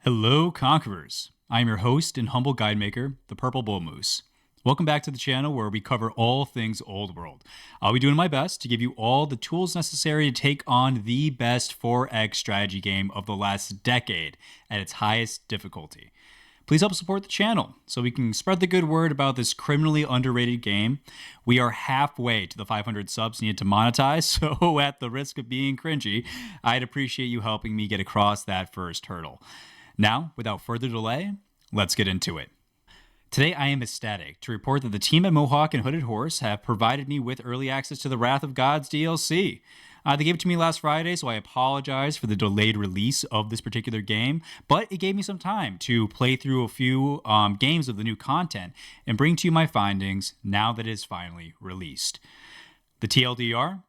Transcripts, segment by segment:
Hello, Conquerors. I am your host and humble guide maker, the Purple Bull Moose. Welcome back to the channel where we cover all things Old World. I'll be doing my best to give you all the tools necessary to take on the best 4X strategy game of the last decade at its highest difficulty. Please help support the channel so we can spread the good word about this criminally underrated game. We are halfway to the 500 subs needed to monetize, so at the risk of being cringy, I'd appreciate you helping me get across that first hurdle. Now, without further delay, let's get into it. Today, I am ecstatic to report that the team at Mohawk and Hooded Horse have provided me with early access to the Wrath of Gods DLC. They gave it to me last Friday, so I apologize for the delayed release of this particular game, but it gave me some time to play through a few games of the new content and bring to you my findings now that it is finally released. The TLDR,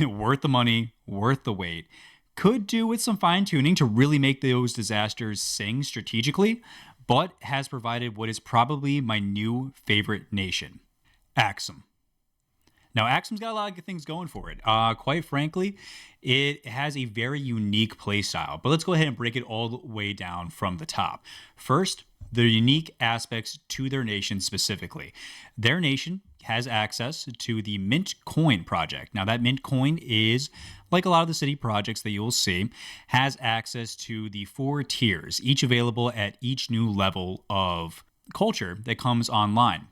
worth the money, worth the wait. Could do with some fine-tuning to really make those disasters sing strategically, but has provided what is probably my new favorite nation, Aksum. Now, Aksum's got a lot of good things going for it. Quite frankly, it has a very unique playstyle, but let's go ahead and break it all the way down from the top. First, the unique aspects to their nation specifically. Their nation has access to the Mint Coin project. Now, that Mint Coin is, like a lot of the city projects that you'll see, has access to the 4 tiers, each available at each new level of culture that comes online.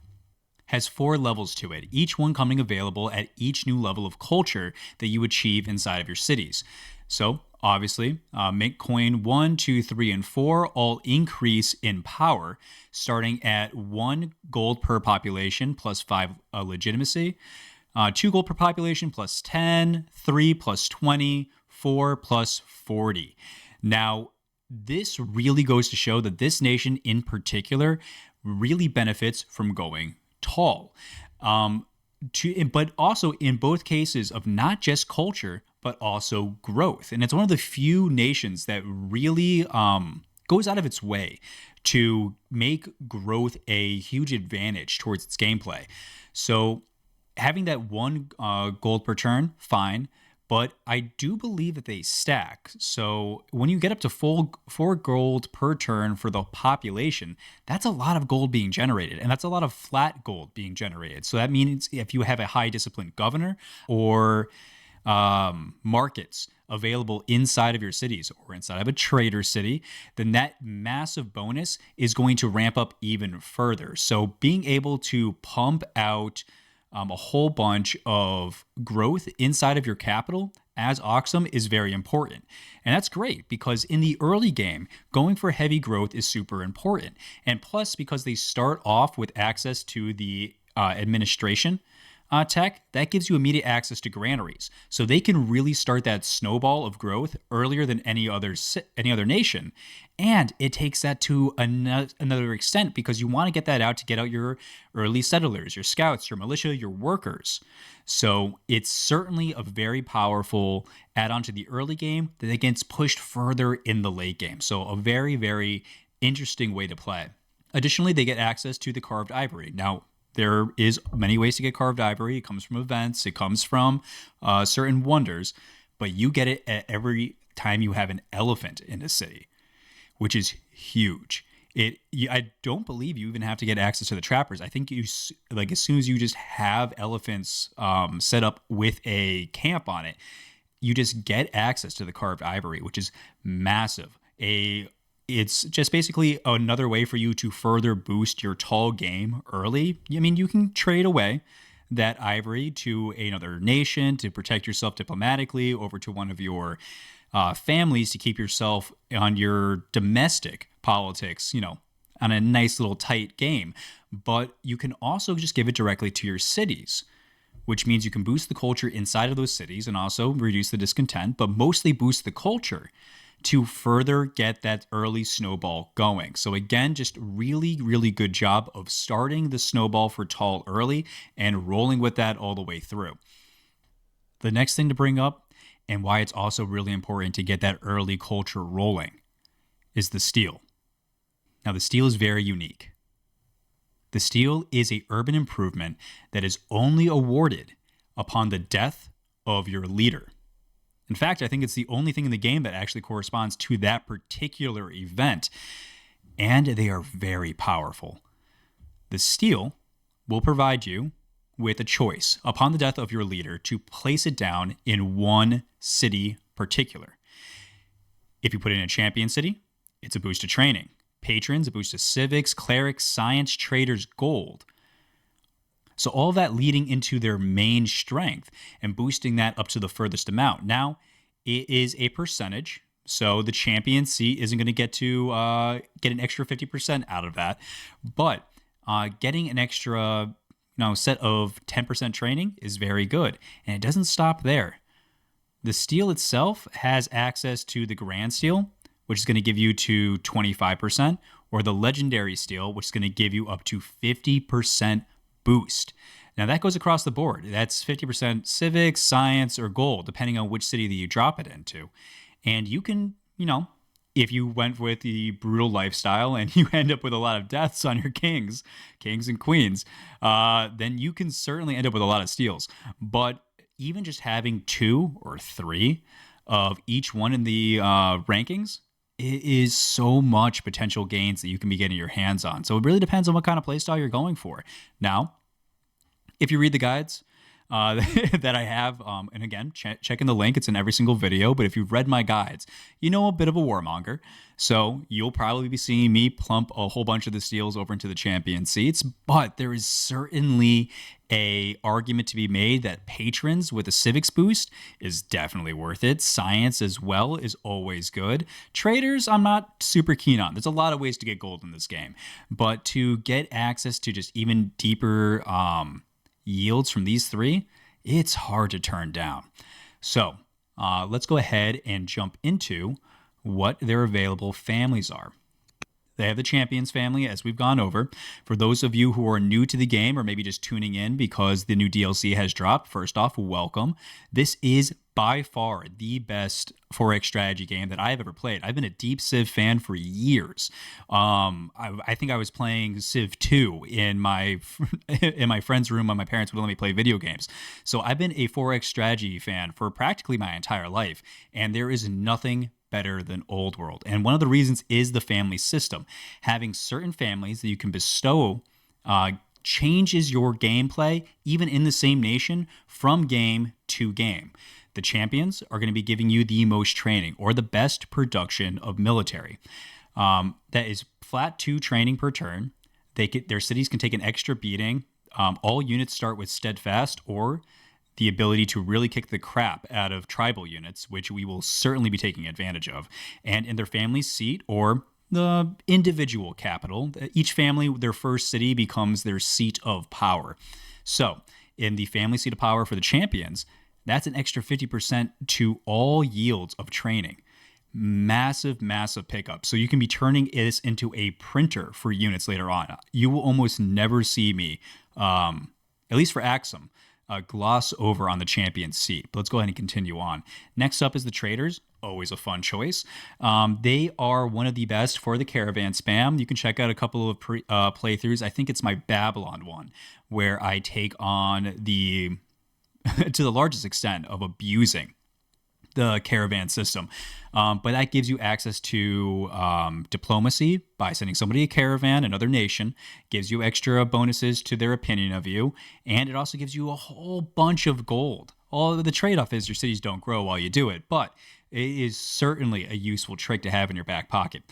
Has 4 levels to it, each one coming available at each new level of culture that you achieve inside of your cities. So, obviously, Mint Coin 1, 2, 3, and 4 all increase in power, starting at 1 gold per population plus 5 legitimacy, 2 gold per population plus 10, 3 plus 20, 4 plus 40. Now, this really goes to show that this nation in particular really benefits from going tall. But also in both cases of not just culture, but also growth. And it's one of the few nations that really goes out of its way to make growth a huge advantage towards its gameplay. So having that 1 gold per turn, fine. But I do believe that they stack. So when you get up to full 4 gold per turn for the population, that's a lot of gold being generated. And that's a lot of flat gold being generated. So that means if you have a high disciplined governor or markets available inside of your cities or inside of a trader city, then that massive bonus is going to ramp up even further. So being able to pump out a whole bunch of growth inside of your capital as Aksum is very important. And that's great because in the early game, going for heavy growth is super important. And plus, because they start off with access to the administration tech, that gives you immediate access to granaries. So they can really start that snowball of growth earlier than any other nation. And it takes that to another extent because you want to get that out to get out your early settlers, your scouts, your militia, your workers. So it's certainly a very powerful add-on to the early game that gets pushed further in the late game. So a very, very interesting way to play. Additionally, they get access to the carved ivory. Now, there is many ways to get carved ivory. It comes from events. It comes from certain wonders. But you get it at every time you have an elephant in a city, which is huge. I don't believe you even have to get access to the trappers. I think as soon as you just have elephants set up with a camp on it, you just get access to the carved ivory, which is massive. It's just basically another way for you to further boost your tall game early. I mean, you can trade away that ivory to another nation to protect yourself diplomatically, over to one of your families to keep yourself on your domestic politics, on a nice little tight game. But you can also just give it directly to your cities, which means you can boost the culture inside of those cities and also reduce the discontent, but mostly boost the culture to further get that early snowball going. So again, just really, really good job of starting the snowball for tall early and rolling with that all the way through. The next thing to bring up, and why it's also really important to get that early culture rolling, is the steel. Now, the steel is very unique. The steel is an urban improvement that is only awarded upon the death of your leader. In fact, I think it's the only thing in the game that actually corresponds to that particular event. And they are very powerful. The steel will provide you with a choice upon the death of your leader to place it down in one city particular. If you put it in a champion city, it's a boost to training. Patrons, a boost to civics, clerics, science, traders, gold. So all that leading into their main strength and boosting that up to the furthest amount. Now, it is a percentage. So the champion seat isn't going to get an extra 50% out of that. But getting an extra set of 10% training is very good. And it doesn't stop there. The steel itself has access to the grand steel, which is going to give you to 25%, or the legendary steel, which is going to give you up to 50% boost. Now that goes across the board. That's 50% civics, science, or gold, depending on which city that you drop it into. And you can, if you went with the brutal lifestyle and you end up with a lot of deaths on your kings and queens, then you can certainly end up with a lot of steals. But even just having 2 or 3 of each one in the rankings, it is so much potential gains that you can be getting your hands on. So it really depends on what kind of playstyle you're going for. Now, if you read the guides that I have, and again, check in the link. It's in every single video. But if you've read my guides, you know a bit of a warmonger. So you'll probably be seeing me plump a whole bunch of the steals over into the champion seats. But there is certainly a argument to be made that patrons with a civics boost is definitely worth it. Science as well is always good. Traders, I'm not super keen on. There's a lot of ways to get gold in this game. But to get access to just even deeper yields from these 3, it's hard to turn down. So let's go ahead and jump into what their available families are. They have the Champions family, as we've gone over. For those of you who are new to the game or maybe just tuning in because the new DLC has dropped, first off, welcome. This is by far the best 4X strategy game that I've ever played. I've been a deep Civ fan for years. I think I was playing Civ 2 in my friend's room when my parents would let me play video games. So I've been a 4X strategy fan for practically my entire life, and there is nothing better than Old World. And one of the reasons is the family system. Having certain families that you can bestow changes your gameplay, even in the same nation, from game to game. The champions are going to be giving you the most training or the best production of military. That is flat 2 training per turn. Their cities can take an extra beating. All units start with steadfast or the ability to really kick the crap out of tribal units, which we will certainly be taking advantage of. And in their family seat or the individual capital, each family, their first city becomes their seat of power. So in the family seat of power for the champions, that's an extra 50% to all yields of training. Massive, massive pickup. So you can be turning this into a printer for units later on. You will almost never see me, at least for Aksum, gloss over on the champion seat. But let's go ahead and continue on. Next up is the traders. Always a fun choice. They are one of the best for the caravan spam. You can check out a couple of playthroughs. I think it's my Babylon one, where I take on the, to the largest extent of abusing the caravan system. But that gives you access to diplomacy by sending somebody a caravan, another nation, gives you extra bonuses to their opinion of you, and it also gives you a whole bunch of gold. All the trade-off is your cities don't grow while you do it, but it is certainly a useful trick to have in your back pocket.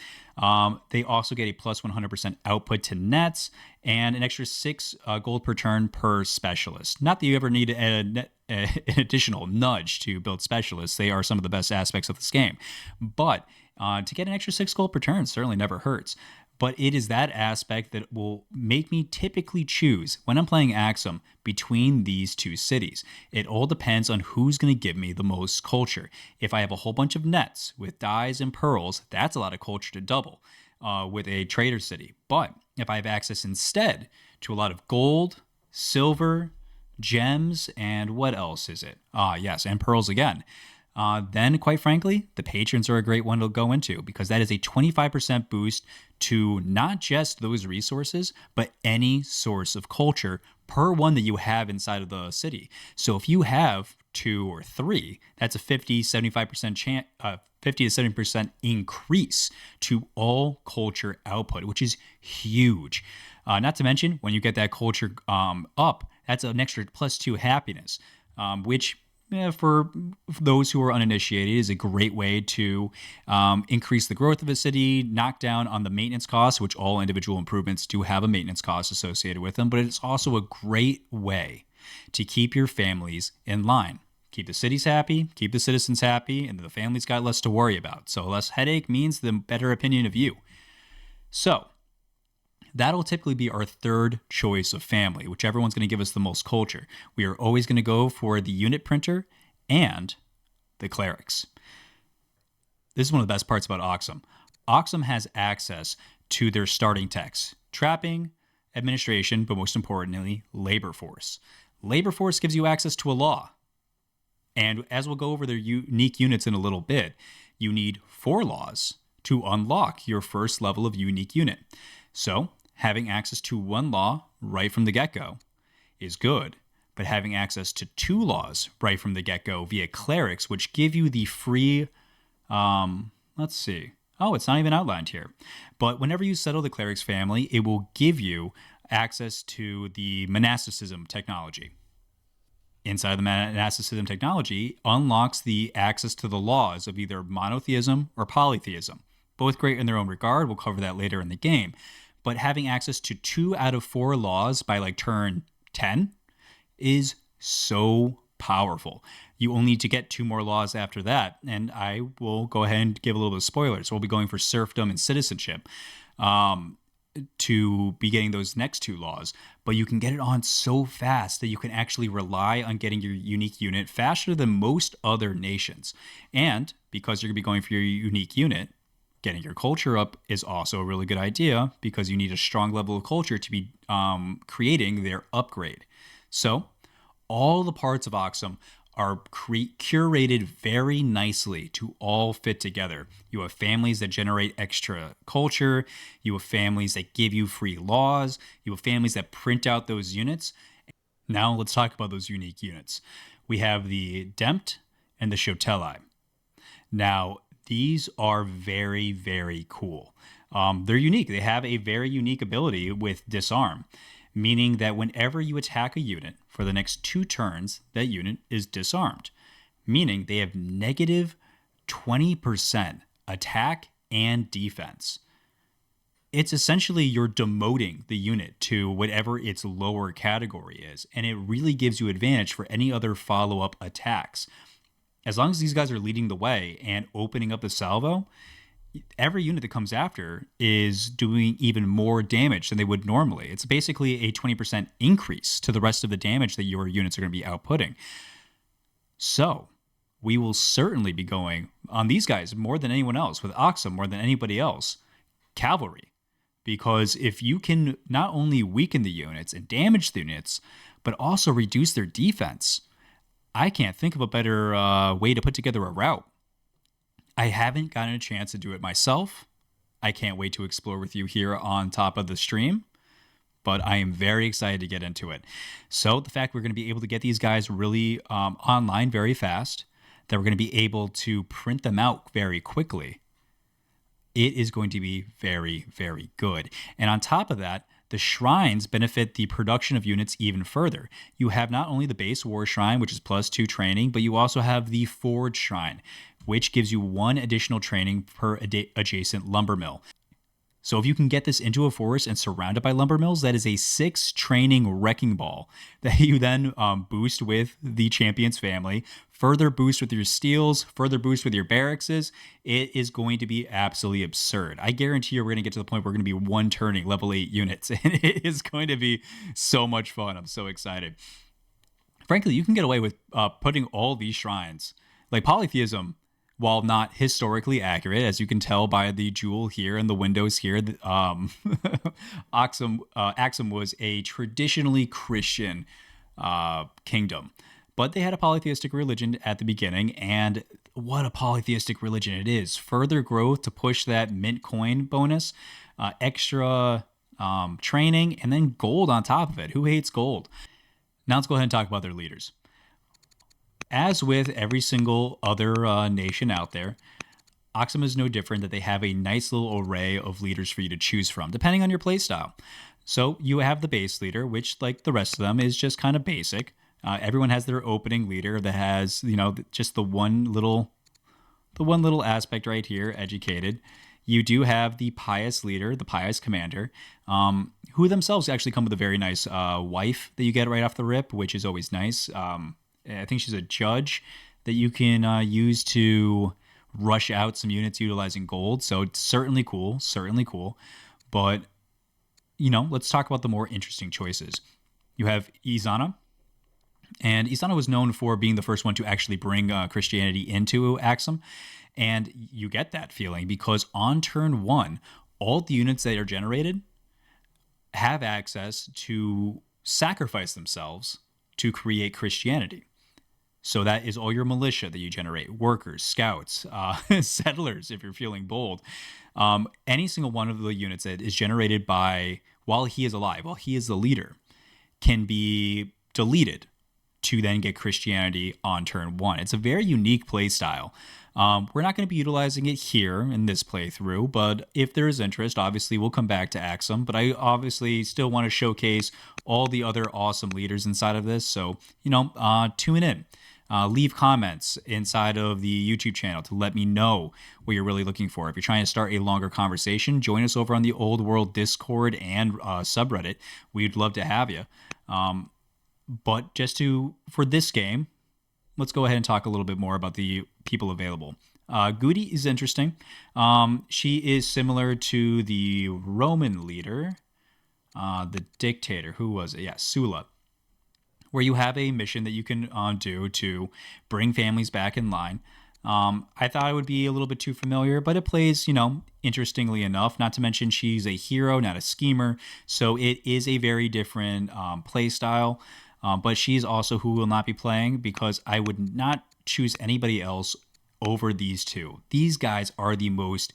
They also get a plus 100% output to nets and an extra 6 gold per turn per specialist. Not that you ever need an additional nudge to build specialists. They are some of the best aspects of this game. But to get an extra 6 gold per turn certainly never hurts. But it is that aspect that will make me typically choose, when I'm playing Aksum, between these 2 cities. It all depends on who's going to give me the most culture. If I have a whole bunch of nets with dyes and pearls, that's a lot of culture to double with a trader city. But if I have access instead to a lot of gold, silver, gems, and what else is it? Yes, and pearls again. Then, quite frankly, the patrons are a great one to go into because that is a 25% boost to not just those resources, but any source of culture per one that you have inside of the city. So if you have 2, or 3, that's a 50-75% chance, 50 to 70% increase to all culture output, which is huge. Not to mention, when you get that culture up, that's an extra +2 happiness, which for those who are uninitiated is a great way to increase the growth of a city, knock down on the maintenance costs, which all individual improvements do have a maintenance cost associated with them, but it's also a great way to keep your families in line. Keep the cities happy, keep the citizens happy, and the family's got less to worry about. So less headache means the better opinion of you. So that'll typically be our third choice of family, whichever one's going to give us the most culture. We are always going to go for the unit printer and the clerics. This is one of the best parts about Aksum. Aksum has access to their starting techs: trapping, administration, but most importantly, labor force. Labor force gives you access to a law. And as we'll go over their unique units in a little bit, you need 4 laws to unlock your first level of unique unit. So having access to 1 law right from the get-go is good, but having access to 2 laws right from the get-go via clerics, which give you the free, let's see. Oh, it's not even outlined here. But whenever you settle the clerics family, it will give you access to the monasticism technology. Inside the monasticism technology unlocks the access to the laws of either monotheism or polytheism. Both great in their own regard. We'll cover that later in the game. But having access to 2 out of 4 laws by like turn 10 is so powerful. You only need to get 2 more laws after that. And I will go ahead and give a little bit of spoilers. We'll be going for serfdom and citizenship to be getting those next 2 laws. But you can get it on so fast that you can actually rely on getting your unique unit faster than most other nations. And because you're going to be going for your unique unit, getting your culture up is also a really good idea because you need a strong level of culture to be creating their upgrade. So all the parts of Aksum are curated very nicely to all fit together. You have families that generate extra culture. You have families that give you free laws. You have families that print out those units. Now let's talk about those unique units. We have the Dempt and the Shoteli. Now, these are very, very cool. They're unique. They have a very unique ability with disarm, meaning that whenever you attack a unit for the next 2 turns, that unit is disarmed, meaning they have negative 20% attack and defense. It's essentially you're demoting the unit to whatever its lower category is, and it really gives you advantage for any other follow-up attacks. As long as these guys are leading the way and opening up the salvo, every unit that comes after is doing even more damage than they would normally. It's basically a 20% increase to the rest of the damage that your units are going to be outputting. So we will certainly be going on these guys more than anyone else, with Aksum more than anybody else, cavalry. Because if you can not only weaken the units and damage the units, but also reduce their defense, I can't think of a better way to put together a route. I haven't gotten a chance to do it myself. I can't wait to explore with you here on top of the stream, but I am very excited to get into it. So the fact we're going to be able to get these guys really online very fast, that we're going to be able to print them out very quickly, it is going to be very, very good. And on top of that, the shrines benefit the production of units even further. You have not only the base war shrine, which is +2 training, but you also have the forge shrine, which gives you 1 additional training per adjacent lumber mill. So if you can get this into a forest and surround it by lumber mills, that is a 6 training wrecking ball that you then boost with the champion's family, further boost with your steels, further boost with your barracks. It is going to be absolutely absurd. I guarantee you we're going to get to the point where we're going to be 1-turning level 8 units, and it is going to be so much fun. I'm so excited. Frankly, you can get away with putting all these shrines, like polytheism, while not historically accurate, as you can tell by the jewel here and the windows here. Aksum was a traditionally Christian kingdom, but they had a polytheistic religion at the beginning, and what a polytheistic religion it is. Further growth to push that mint coin bonus, extra training, and then gold on top of it. Who hates gold? Now let's go ahead and talk about their leaders. as with every single other nation out there, Aksum is no different, that they have a nice little array of leaders for you to choose from, depending on your playstyle. So you have the base leader, which, like the rest of them, is just kind of basic. Everyone has their opening leader that has, just the one little aspect right here, educated. You do have the pious leader, the pious commander, who themselves actually come with a very nice wife that you get right off the rip, which is always nice. I think she's a judge that you can use to rush out some units utilizing gold. So it's certainly cool, certainly cool. But, let's talk about the more interesting choices. You have Izana. And Izana was known for being the first one to actually bring Christianity into Aksum. And you get that feeling because on turn 1, all the units that are generated have access to sacrifice themselves to create Christianity. So that is all your militia that you generate, workers, scouts, settlers, if you're feeling bold. Any single one of the units that is generated while he is alive, while he is the leader, can be deleted to then get Christianity on turn 1. It's a very unique play style. We're not going to be utilizing it here in this playthrough, but if there is interest, obviously we'll come back to Aksum. But I obviously still want to showcase all the other awesome leaders inside of this. So, tune in. Leave comments inside of the YouTube channel to let me know what you're really looking for. If you're trying to start a longer conversation, join us over on the Old World Discord and subreddit. We'd love to have you. But for this game, let's go ahead and talk a little bit more about the people available. Goody is interesting. She is similar to the Roman leader, the dictator. Who was it? Yeah, Sulla. Where you have a mission that you can do to bring families back in line. I thought it would be a little bit too familiar, but it plays, interestingly enough. Not to mention she's a hero, not a schemer. So it is a very different play style. But she's also who will not be playing because I would not choose anybody else over these two. These guys are the most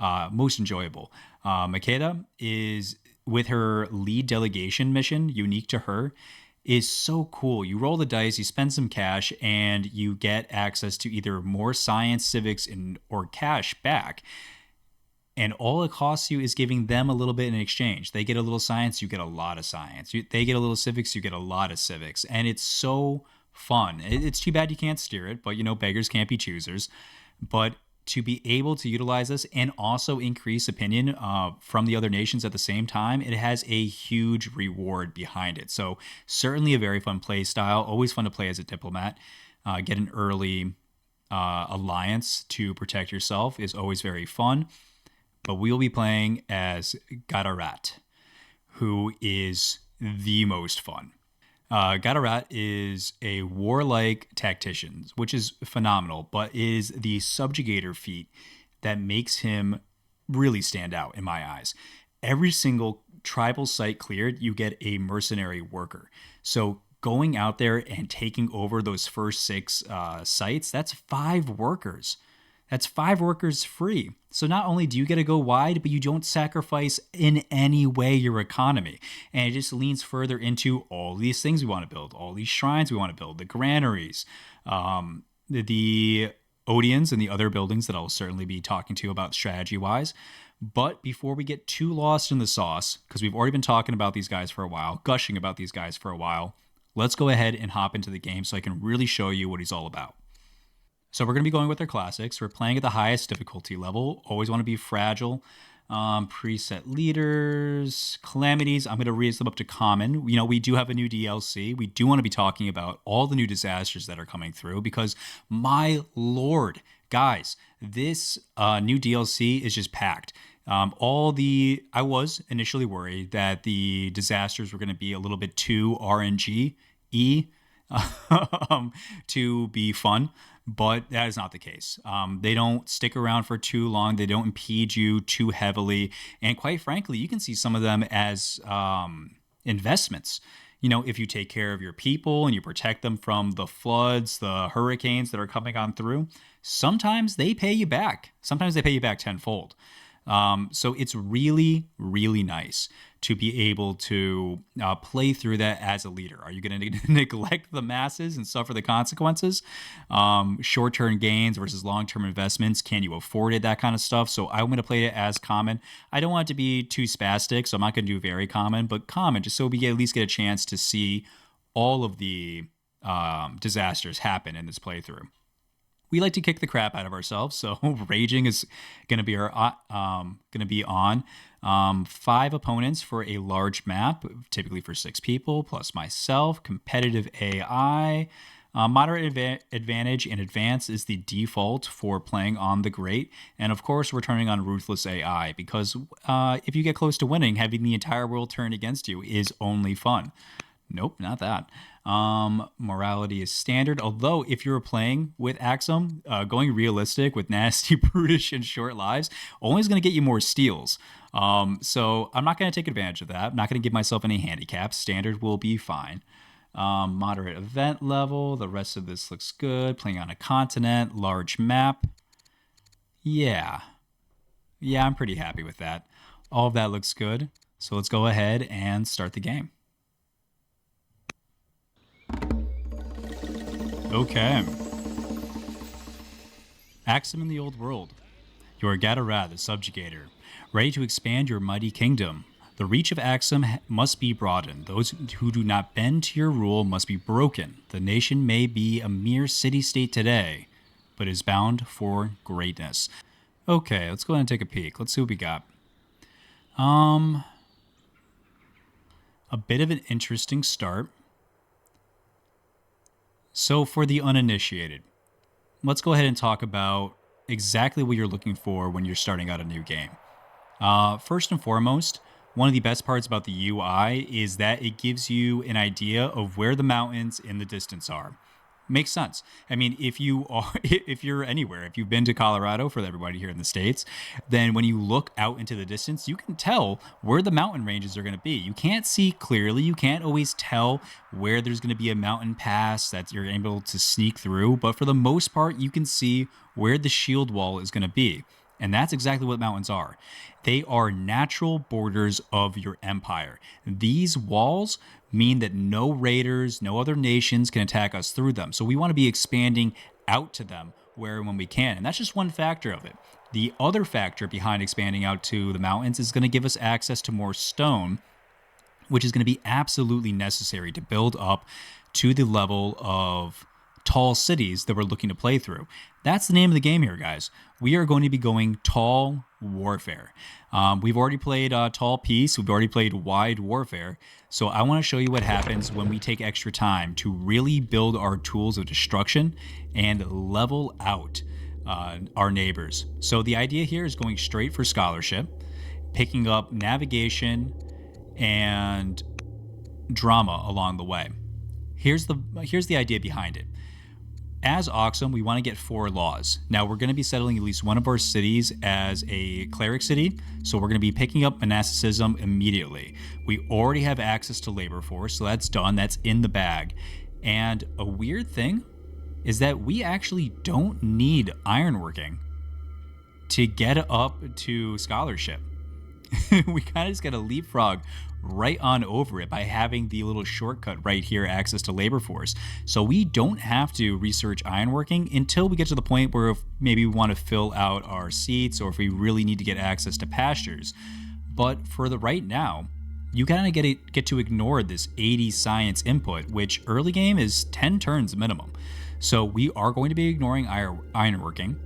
enjoyable. Makeda is, with her lead delegation mission, unique to her, is so cool. You roll the dice, you spend some cash, and you get access to either more science, civics, or cash back. And all it costs you is giving them a little bit in exchange. They get a little science, you get a lot of science. They get a little civics, you get a lot of civics. And it's so fun. It's too bad you can't steer it, but beggars can't be choosers. But to be able to utilize this and also increase opinion from the other nations at the same time, it has a huge reward behind it. So certainly a very fun play style. Always fun to play as a diplomat. Get an early alliance to protect yourself is always very fun. But we'll be playing as Gadarat, who is the most fun. Gadarat is a warlike tactician, which is phenomenal, but is the subjugator feat that makes him really stand out in my eyes. Every single tribal site cleared, you get a mercenary worker. So going out there and taking over those first 6 sites, that's 5 workers. That's 5 workers free. So not only do you get to go wide, but you don't sacrifice in any way your economy. And it just leans further into all these things we want to build, all these shrines we want to build, the granaries, the Odeons and the other buildings that I'll certainly be talking to you about strategy-wise. But before we get too lost in the sauce, because we've already been talking about these guys for a while, gushing about these guys for a while, let's go ahead and hop into the game so I can really show you what he's all about. So we're going to be going with our classics. We're playing at the highest difficulty level. Always want to be fragile. Preset leaders, calamities. I'm going to raise them up to common. We do have a new DLC. We do want to be talking about all the new disasters that are coming through because, my lord, guys, this new DLC is just packed. I was initially worried that the disasters were going to be a little bit too RNG-y to be fun. But that is not the case. They don't stick around for too long. They don't impede you too heavily. And quite frankly, you can see some of them as investments. If you take care of your people and you protect them from the floods, the hurricanes that are coming on through, sometimes they pay you back. Sometimes they pay you back tenfold. So it's really, really nice to be able to play through that as a leader. Are you going to neglect the masses and suffer the consequences? Short-term gains versus long-term investments. Can you afford it? That kind of stuff. So I'm going to play it as common. I don't want it to be too spastic, so I'm not going to do very common, but common, just so we at least get a chance to see all of the disasters happen in this playthrough. We like to kick the crap out of ourselves, so raging is going to be on 5 opponents for a large map, typically for 6 people plus myself. Competitive AI, moderate advantage and advance is the default for playing on the great, and of course we're turning on ruthless AI because if you get close to winning, having the entire world turn against you is only fun. Nope, not that. Morality is standard. Although if you're playing with Aksum, going realistic with nasty, brutish, and short lives only is going to get you more steals. So I'm not going to take advantage of that. I'm not going to give myself any handicaps. Standard will be fine. Moderate event level. The rest of this looks good. Playing on a continent, large map. Yeah, I'm pretty happy with that. All of that looks good. So let's go ahead and start the game. Okay. Aksum in the Old World. You are Gadarat, the Subjugator, ready to expand your mighty kingdom. The reach of Aksum must be broadened. Those who do not bend to your rule must be broken. The nation may be a mere city-state today, but is bound for greatness. Okay, let's go ahead and take a peek. Let's see what we got. A bit of an interesting start. So for the uninitiated, let's go ahead and talk about exactly what you're looking for when you're starting out a new game. First and foremost, one of the best parts about the UI is that it gives you an idea of where the mountains in the distance are. Makes sense. I mean, if you're anywhere, if you've been to Colorado, for everybody here in the States, then when you look out into the distance, you can tell where the mountain ranges are going to be. You can't see clearly. You can't always tell where there's going to be a mountain pass that you're able to sneak through. But for the most part, you can see where the shield wall is going to be. And that's exactly what mountains are. They are natural borders of your empire. These walls mean that no raiders, no other nations can attack us through them. So we want to be expanding out to them where and when we can. And that's just one factor of it. The other factor behind expanding out to the mountains is going to give us access to more stone, which is going to be absolutely necessary to build up to the level of tall cities that we're looking to play through. That's the name of the game here, guys. We are going to be going tall warfare. We've already played tall peace. We've already played wide warfare. So I want to show you what happens when we take extra time to really build our tools of destruction and level out our neighbors. So the idea here is going straight for scholarship, picking up navigation and drama along the way. Here's the idea behind it. As Aksum, we want to get 4 laws. Now, we're going to be settling at least one of our cities as a cleric city, so we're going to be picking up monasticism immediately. We already have access to labor force, so that's done. That's in the bag. And a weird thing is that we actually don't need ironworking to get up to scholarship. We kind of just got to leapfrog right on over it by having the little shortcut right here, access to labor force. So we don't have to research ironworking until we get to the point where if maybe we want to fill out our seats or if we really need to get access to pastures. But for the right now, you kind of get to ignore this 80 science input, which early game is 10 turns minimum. So we are going to be ignoring ironworking.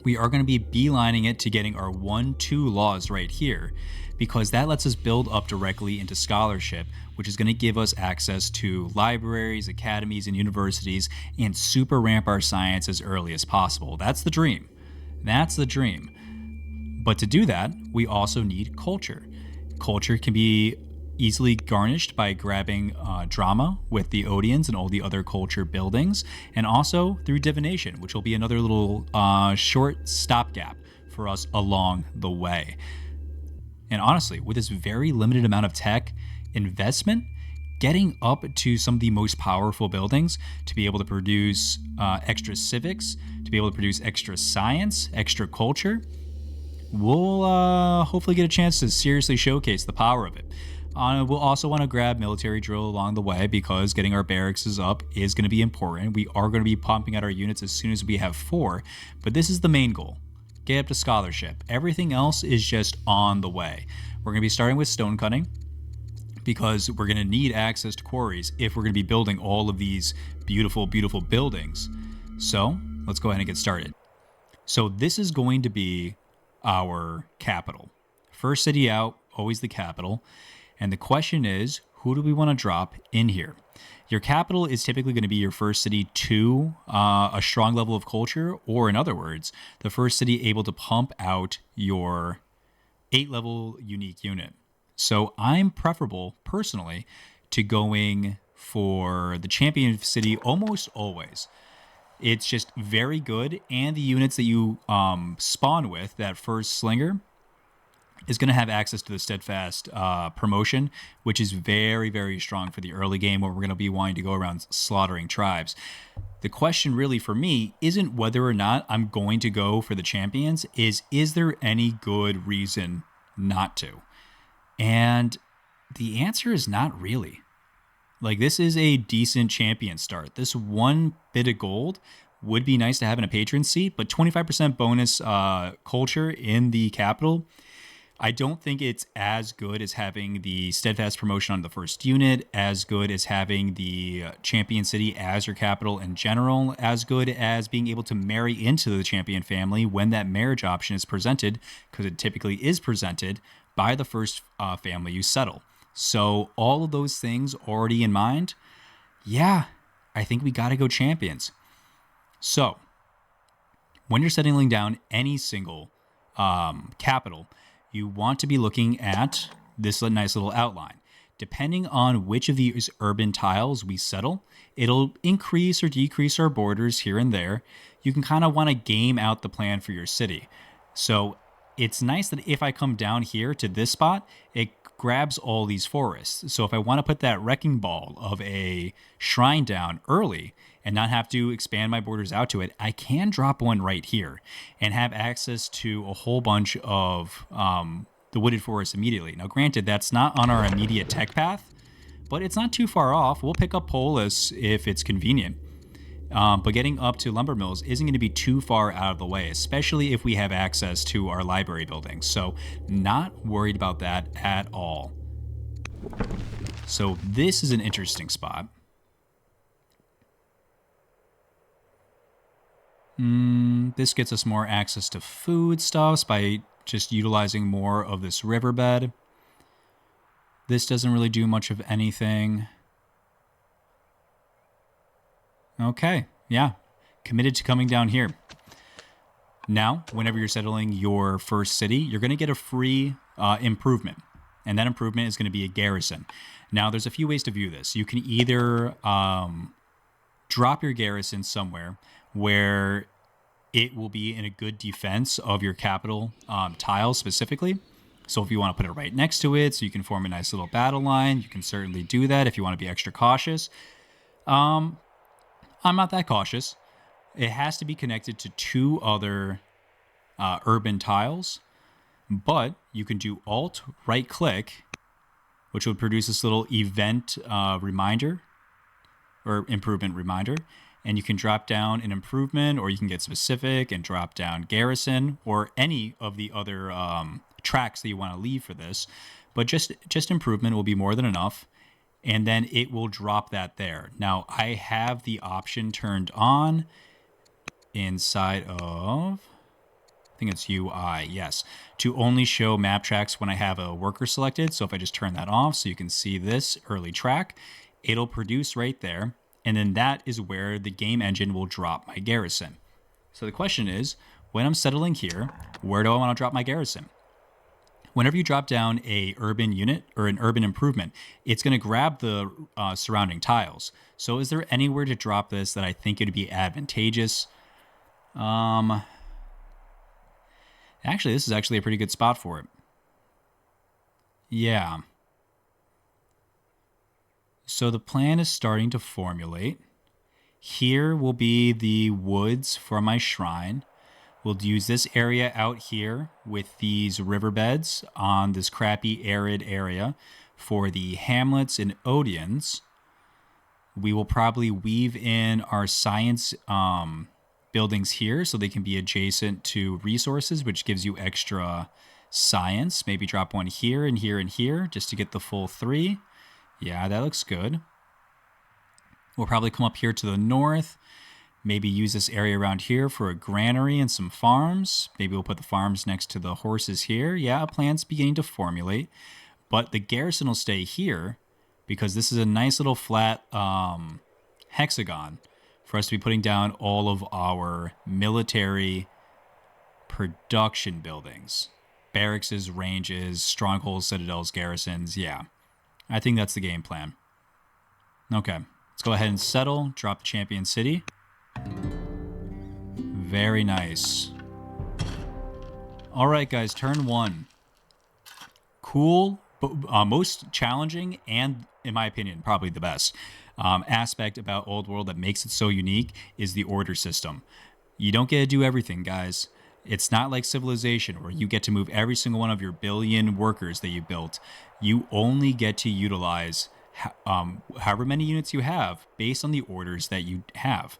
We are going to be beelining it to getting our 1-2 laws right here, because that lets us build up directly into scholarship, which is going to give us access to libraries, academies, and universities, and super ramp our science as early as possible. That's the dream. That's the dream. But to do that, we also need culture. Culture can be easily garnished by grabbing drama with the Odeons and all the other culture buildings, and also through divination, which will be another little short stopgap for us along the way. And honestly, with this very limited amount of tech investment, getting up to some of the most powerful buildings to be able to produce extra civics, to be able to produce extra science, extra culture, we'll hopefully get a chance to seriously showcase the power of it. We'll also want to grab military drill along the way because getting our barracks up is going to be important. We are going to be pumping out our units as soon as we have 4, but this is the main goal. Get up to scholarship. Everything else is just on the way. We're going to be starting with stone cutting because we're going to need access to quarries if we're going to be building all of these beautiful, beautiful buildings. So let's go ahead and get started. So this is going to be our capital. First city out, always the capital. And the question is, who do we want to drop in here? Your capital is typically going to be your first city to a strong level of culture, or in other words, the first city able to pump out your 8-level unique unit. So I'm preferable, personally, to going for the champion city almost always. It's just very good, and the units that you spawn with, that first slinger, is going to have access to the steadfast promotion, which is very, very strong for the early game where we're going to be wanting to go around slaughtering tribes. The question really for me isn't whether or not I'm going to go for the champions, is there any good reason not to? And the answer is not really. Like, this is a decent champion start. This 1 bit of gold would be nice to have in a patron seat, but 25% bonus culture in the capital, I don't think it's as good as having the steadfast promotion on the first unit, as good as having the champion city as your capital in general, as good as being able to marry into the champion family when that marriage option is presented, because it typically is presented by the first family you settle. So all of those things already in mind, yeah, I think we got to go champions. So when you're settling down any single capital, you want to be looking at this nice little outline. Depending on which of these urban tiles we settle, it'll increase or decrease our borders here and there. You can kind of want to game out the plan for your city. So it's nice that if I come down here to this spot, it grabs all these forests. So if I want to put that wrecking ball of a shrine down early and not have to expand my borders out to it, I can drop one right here and have access to a whole bunch of the wooded forest immediately. Now, granted, that's not on our immediate tech path, but it's not too far off. We'll pick up Polis if it's convenient. But getting up to lumber mills isn't going to be too far out of the way, especially if we have access to our library buildings. So not worried about that at all. So this is an interesting spot. This gets us more access to foodstuffs by just utilizing more of this riverbed. This doesn't really do much of anything. Okay, yeah, committed to coming down here. Now, whenever you're settling your first city, you're going to get a free improvement, and that improvement is going to be a garrison. Now, there's a few ways to view this. You can either drop your garrison somewhere where it will be in a good defense of your capital tile specifically. So if you want to put it right next to it so you can form a nice little battle line, you can certainly do that if you want to be extra cautious. I'm not that cautious. It has to be connected to 2 other urban tiles, but you can do Alt right click, which will produce this little event reminder or improvement reminder. And you can drop down an improvement, or you can get specific and drop down garrison or any of the other tracks that you want to leave for this. But just improvement will be more than enough. And then it will drop that there. Now, I have the option turned on inside of, I think it's UI, yes, to only show map tracks when I have a worker selected. So if I just turn that off so you can see this early track, it'll produce right there. And then that is where the game engine will drop my garrison. So the question is, when I'm settling here, where do I want to drop my garrison? Whenever you drop down a urban unit or an urban improvement, it's going to grab the surrounding tiles. So is there anywhere to drop this that I think it would be advantageous? Actually, this is actually a pretty good spot for it. Yeah. So the plan is starting to formulate. Here will be the woods for my shrine. We'll use this area out here with these riverbeds on this crappy arid area for the hamlets and Odeons. We will probably weave in our science buildings here so they can be adjacent to resources, which gives you extra science. Maybe drop one here and here and here just to get the full 3. Yeah, that looks good. We'll probably come up here to the north. Maybe use this area around here for a granary and some farms. Maybe we'll put the farms next to the horses here. Yeah, a plan's beginning to formulate. But the garrison will stay here because this is a nice little flat hexagon for us to be putting down all of our military production buildings. Barracks, ranges, strongholds, citadels, garrisons. Yeah, I think that's the game plan. Okay, let's go ahead and settle. Drop the champion city. Very nice. All right, guys, turn 1. Cool, but most challenging and, in my opinion, probably the best aspect about Old World that makes it so unique is the order system. You don't get to do everything, guys. It's not like Civilization where you get to move every single one of your billion workers that you built. You only get to utilize however many units you have based on the orders that you have.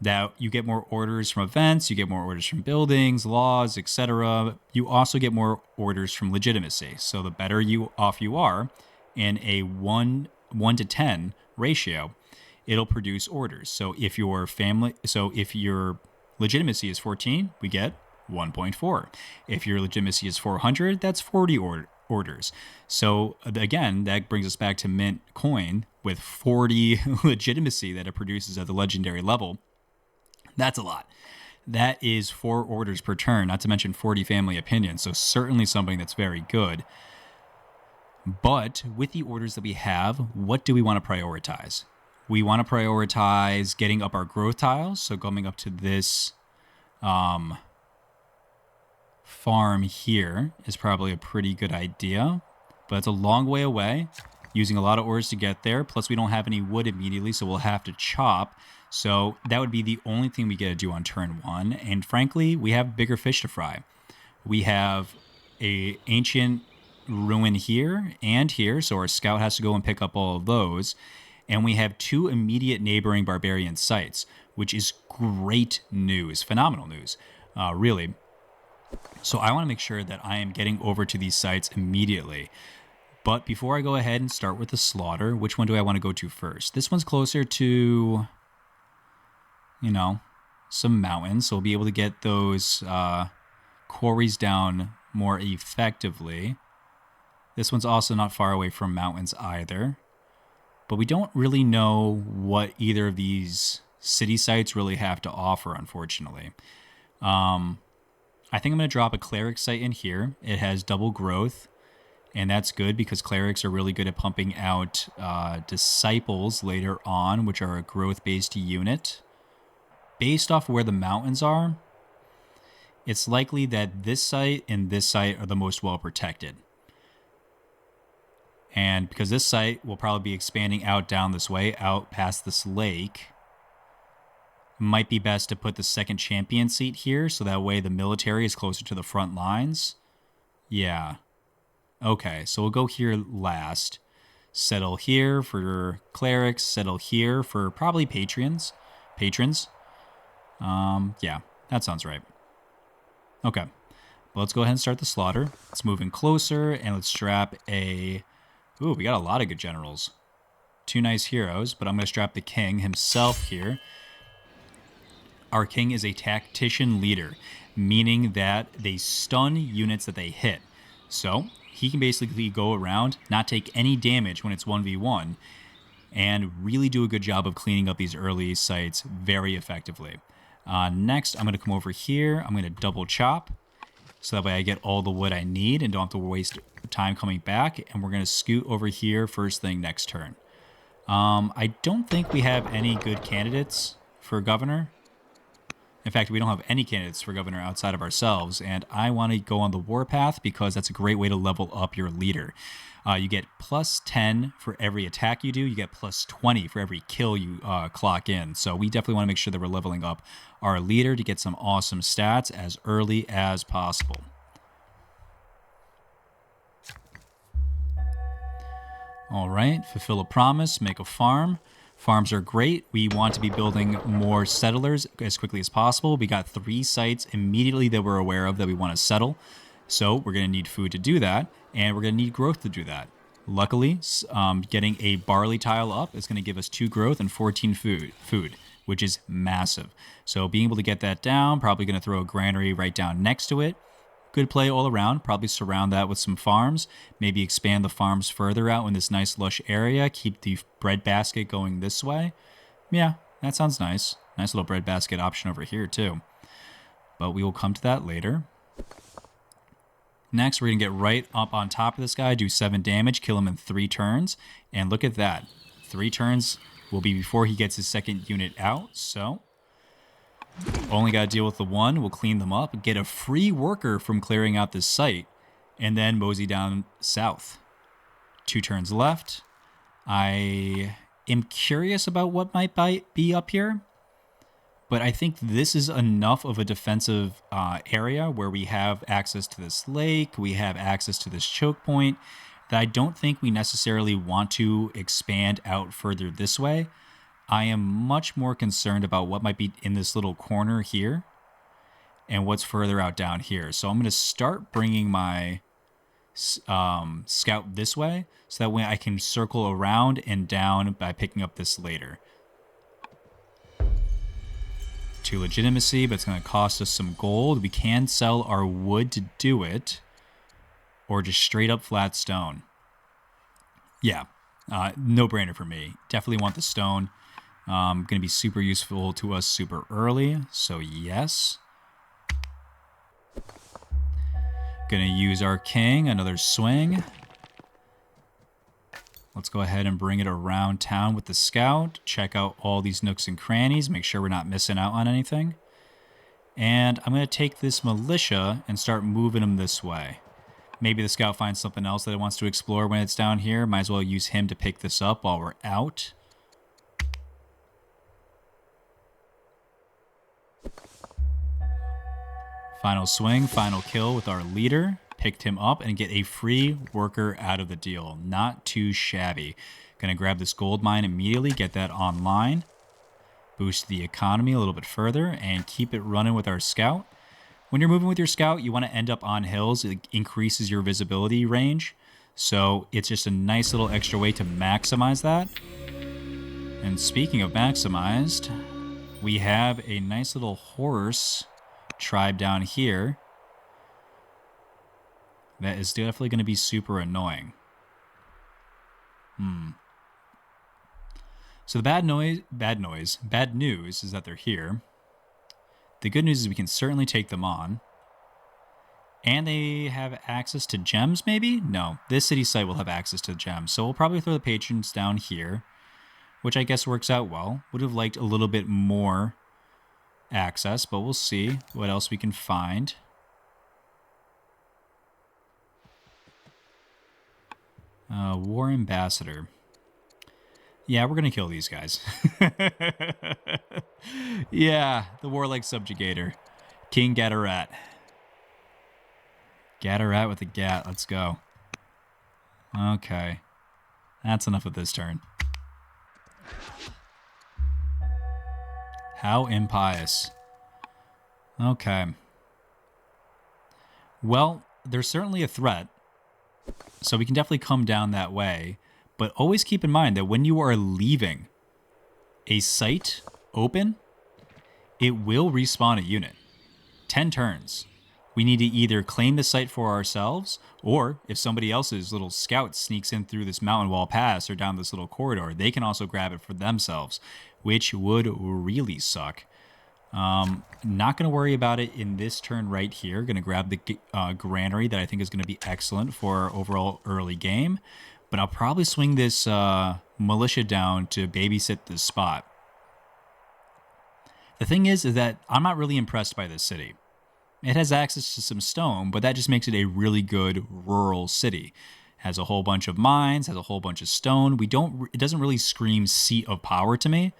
That you get more orders from events, you get more orders from buildings, laws, etc. You also get more orders from legitimacy. So the better off you are in a 1 to 10 ratio, it'll produce orders. So if your legitimacy is 14, we get 1.4. If your legitimacy is 400, that's 40 orders. So again, that brings us back to mint coin with 40 legitimacy that it produces at the legendary level. That's a lot. That is 4 orders per turn, not to mention 40 family opinions. So certainly something that's very good. But with the orders that we have, what do we want to prioritize? We want to prioritize getting up our growth tiles. So coming up to this farm here is probably a pretty good idea. But it's a long way away, using a lot of ores to get there. Plus we don't have any wood immediately, so we'll have to chop. So that would be the only thing we get to do on turn 1. And frankly, we have bigger fish to fry. We have a ancient ruin here and here, so our scout has to go and pick up all of those. And we have 2 immediate neighboring barbarian sites, which is great news, phenomenal news, really. So I want to make sure that I am getting over to these sites immediately. But before I go ahead and start with the slaughter, which one do I want to go to first? This one's closer to, some mountains, so we'll be able to get those quarries down more effectively. This one's also not far away from mountains either. But we don't really know what either of these city sites really have to offer, unfortunately. I think I'm going to drop a cleric site in here. It has double growth, and that's good because clerics are really good at pumping out disciples later on, which are a growth-based unit. Based off where the mountains are, it's likely that this site and this site are the most well protected. And because this site will probably be expanding out down this way, out past this lake, might be best to put the second champion seat here, so that way the military is closer to the front lines. Yeah. Okay, so we'll go here last. Settle here for clerics, settle here for probably patrons. Yeah, that sounds right. Okay, well, let's go ahead and start the slaughter. Let's move in closer, and let's strap a... Ooh, we got a lot of good generals. 2 nice heroes, but I'm going to strap the king himself here. Our king is a tactician leader, meaning that they stun units that they hit. So he can basically go around, not take any damage when it's 1v1, and really do a good job of cleaning up these early sites very effectively. Next, I'm going to come over here. I'm going to double chop, so that way I get all the wood I need and don't have to waste time coming back. And we're going to scoot over here first thing next turn. I don't think we have any good candidates for governor. In fact, we don't have any candidates for governor outside of ourselves, and I want to go on the warpath because that's a great way to level up your leader. You get plus 10 for every attack you do. You get plus 20 for every kill you clock in. So we definitely want to make sure that we're leveling up our leader to get some awesome stats as early as possible. All right, fulfill a promise, make a farm. Farms are great. We want to be building more settlers as quickly as possible. We got 3 sites immediately that we're aware of that we want to settle. So we're going to need food to do that, and we're going to need growth to do that. Luckily, getting a barley tile up is going to give us 2 growth and 14 food, which is massive. So being able to get that down, probably going to throw a granary right down next to it. Good play all around. Probably surround that with some farms. Maybe expand the farms further out in this nice lush area. Keep the bread basket going this way. Yeah, that sounds nice. Nice little bread basket option over here too. But we will come to that later. Next, we're going to get right up on top of this guy, do 7 damage, kill him in 3 turns. And look at that. 3 turns will be before he gets his second unit out. So only got to deal with the 1. We'll clean them up, get a free worker from clearing out this site, and then mosey down south. 2 turns left. I am curious about what might be up here, but I think this is enough of a defensive area where we have access to this lake, we have access to this choke point, that I don't think we necessarily want to expand out further this way. I am much more concerned about what might be in this little corner here and what's further out down here. So I'm going to start bringing my scout this way so that way I can circle around and down by picking up this later. 2 legitimacy, but it's going to cost us some gold. We can sell our wood to do it, or just straight up flat stone. Yeah, no brainer for me. Definitely want the stone. Going to be super useful to us super early, so yes. Going to use our king, another swing. Let's go ahead and bring it around town with the scout. Check out all these nooks and crannies. Make sure we're not missing out on anything. And I'm going to take this militia and start moving them this way. Maybe the scout finds something else that it wants to explore when it's down here. Might as well use him to pick this up while we're out. Final swing, final kill with our leader. Picked him up and get a free worker out of the deal. Not too shabby. Gonna grab this gold mine immediately, get that online. Boost the economy a little bit further and keep it running with our scout. When you're moving with your scout, you want to end up on hills. It increases your visibility range. So it's just a nice little extra way to maximize that. And speaking of maximized, we have a nice little horse tribe down here. That is definitely going to be super annoying. So the bad news is that they're here. The good news is we can certainly take them on. And they have access to gems, maybe? No, this city site will have access to gems. So we'll probably throw the patrons down here, which I guess works out well. Would have liked a little bit more access, but we'll see what else we can find. War Ambassador. Yeah, we're going to kill these guys. Yeah, the Warlike Subjugator. King Gadarat. Gadarat with a gat. Let's go. Okay. That's enough of this turn. How impious. Okay. Well, there's certainly a threat. So we can definitely come down that way. But always keep in mind that when you are leaving a site open, it will respawn a unit. 10 turns. We need to either claim the site for ourselves, or if somebody else's little scout sneaks in through this mountain wall pass or down this little corridor, they can also grab it for themselves, which would really suck. Not going to worry about it in this turn right here. Going to grab the granary that I think is going to be excellent for our overall early game. But I'll probably swing this militia down to babysit this spot. The thing is that I'm not really impressed by this city. It has access to some stone, but that just makes it a really good rural city. Has a whole bunch of mines, has a whole bunch of stone. It doesn't really scream seat of power to me.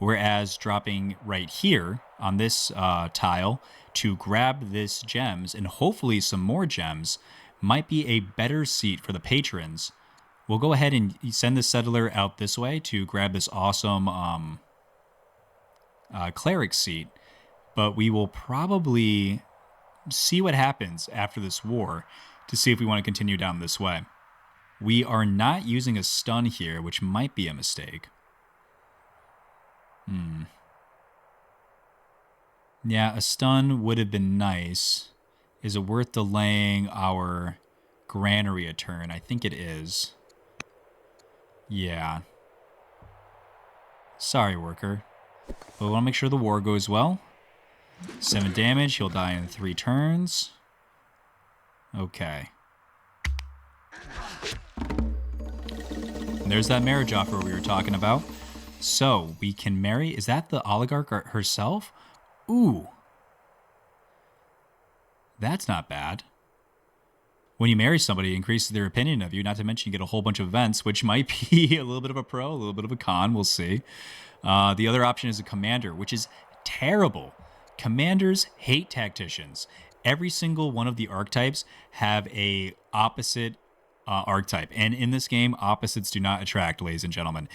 Whereas dropping right here on this tile to grab this gems and hopefully some more gems might be a better seat for the patrons. We'll go ahead and send the settler out this way to grab this awesome cleric seat. But we will probably see what happens after this war to see if we want to continue down this way. We are not using a stun here, which might be a mistake. Yeah, a stun would have been nice. Is it worth delaying our granary a turn? I think it is. Yeah. Sorry, worker. But we want to make sure the war goes well. 7 damage. He'll die in 3 turns. Okay. And there's that marriage offer we were talking about. So, we can marry... Is that the oligarch herself? Ooh. That's not bad. When you marry somebody, it increases their opinion of you. Not to mention you get a whole bunch of events, which might be a little bit of a pro, a little bit of a con. We'll see. The other option is a commander, which is terrible. Commanders hate tacticians. Every single one of the archetypes have a opposite archetype. And in this game, opposites do not attract, ladies and gentlemen.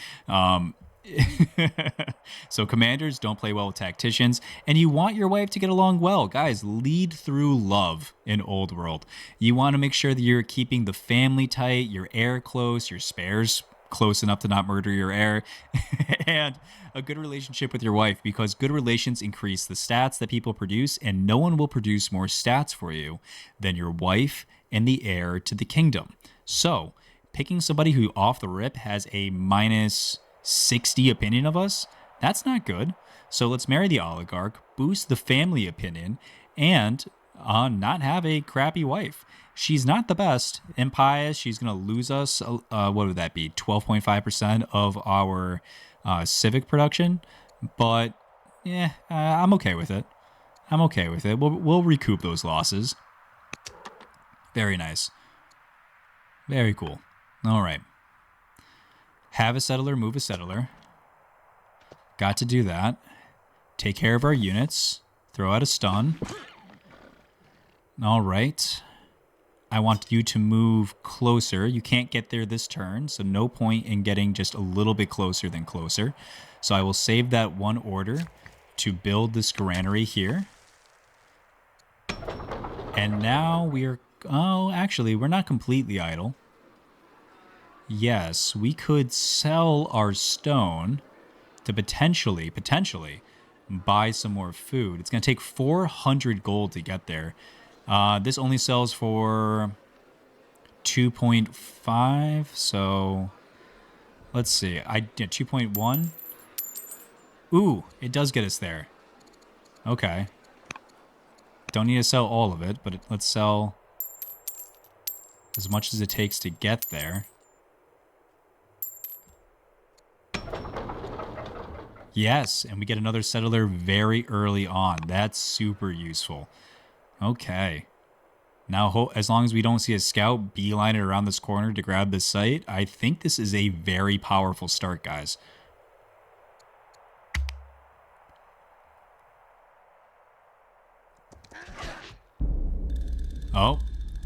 So commanders don't play well with tacticians, and you want your wife to get along well. Guys, lead through love in Old World. You want to make sure that you're keeping the family tight, your heir close, your spares close enough to not murder your heir, and a good relationship with your wife, because good relations increase the stats that people produce, and no one will produce more stats for you than your wife and the heir to the kingdom. So picking somebody who off the rip has a minus 60 opinion of us, that's not good. So let's marry the oligarch, boost the family opinion, and not have a crappy wife. She's not the best. Impious, she's going to lose us, what would that be, 12.5% of our civic production. But, yeah, I'm okay with it. I'm okay with it. We'll recoup those losses. Very nice. Very cool. All right. Have a settler, move a settler. Got to do that. Take care of our units. Throw out a stun. All right. I want you to move closer. You can't get there this turn, so no point in getting just a little bit closer than closer. So I will save that one order to build this granary here. And now we are... Oh, actually, we're not completely idle. Yes, we could sell our stone to potentially buy some more food. It's going to take 400 gold to get there. This only sells for 2.5, so let's see. 2.1. Ooh, it does get us there. Okay. Don't need to sell all of it, but let's sell as much as it takes to get there. Yes, and we get another settler very early on. That's super useful. Okay. Now, as long as we don't see a scout beeline it around this corner to grab this site, I think this is a very powerful start, guys. Oh,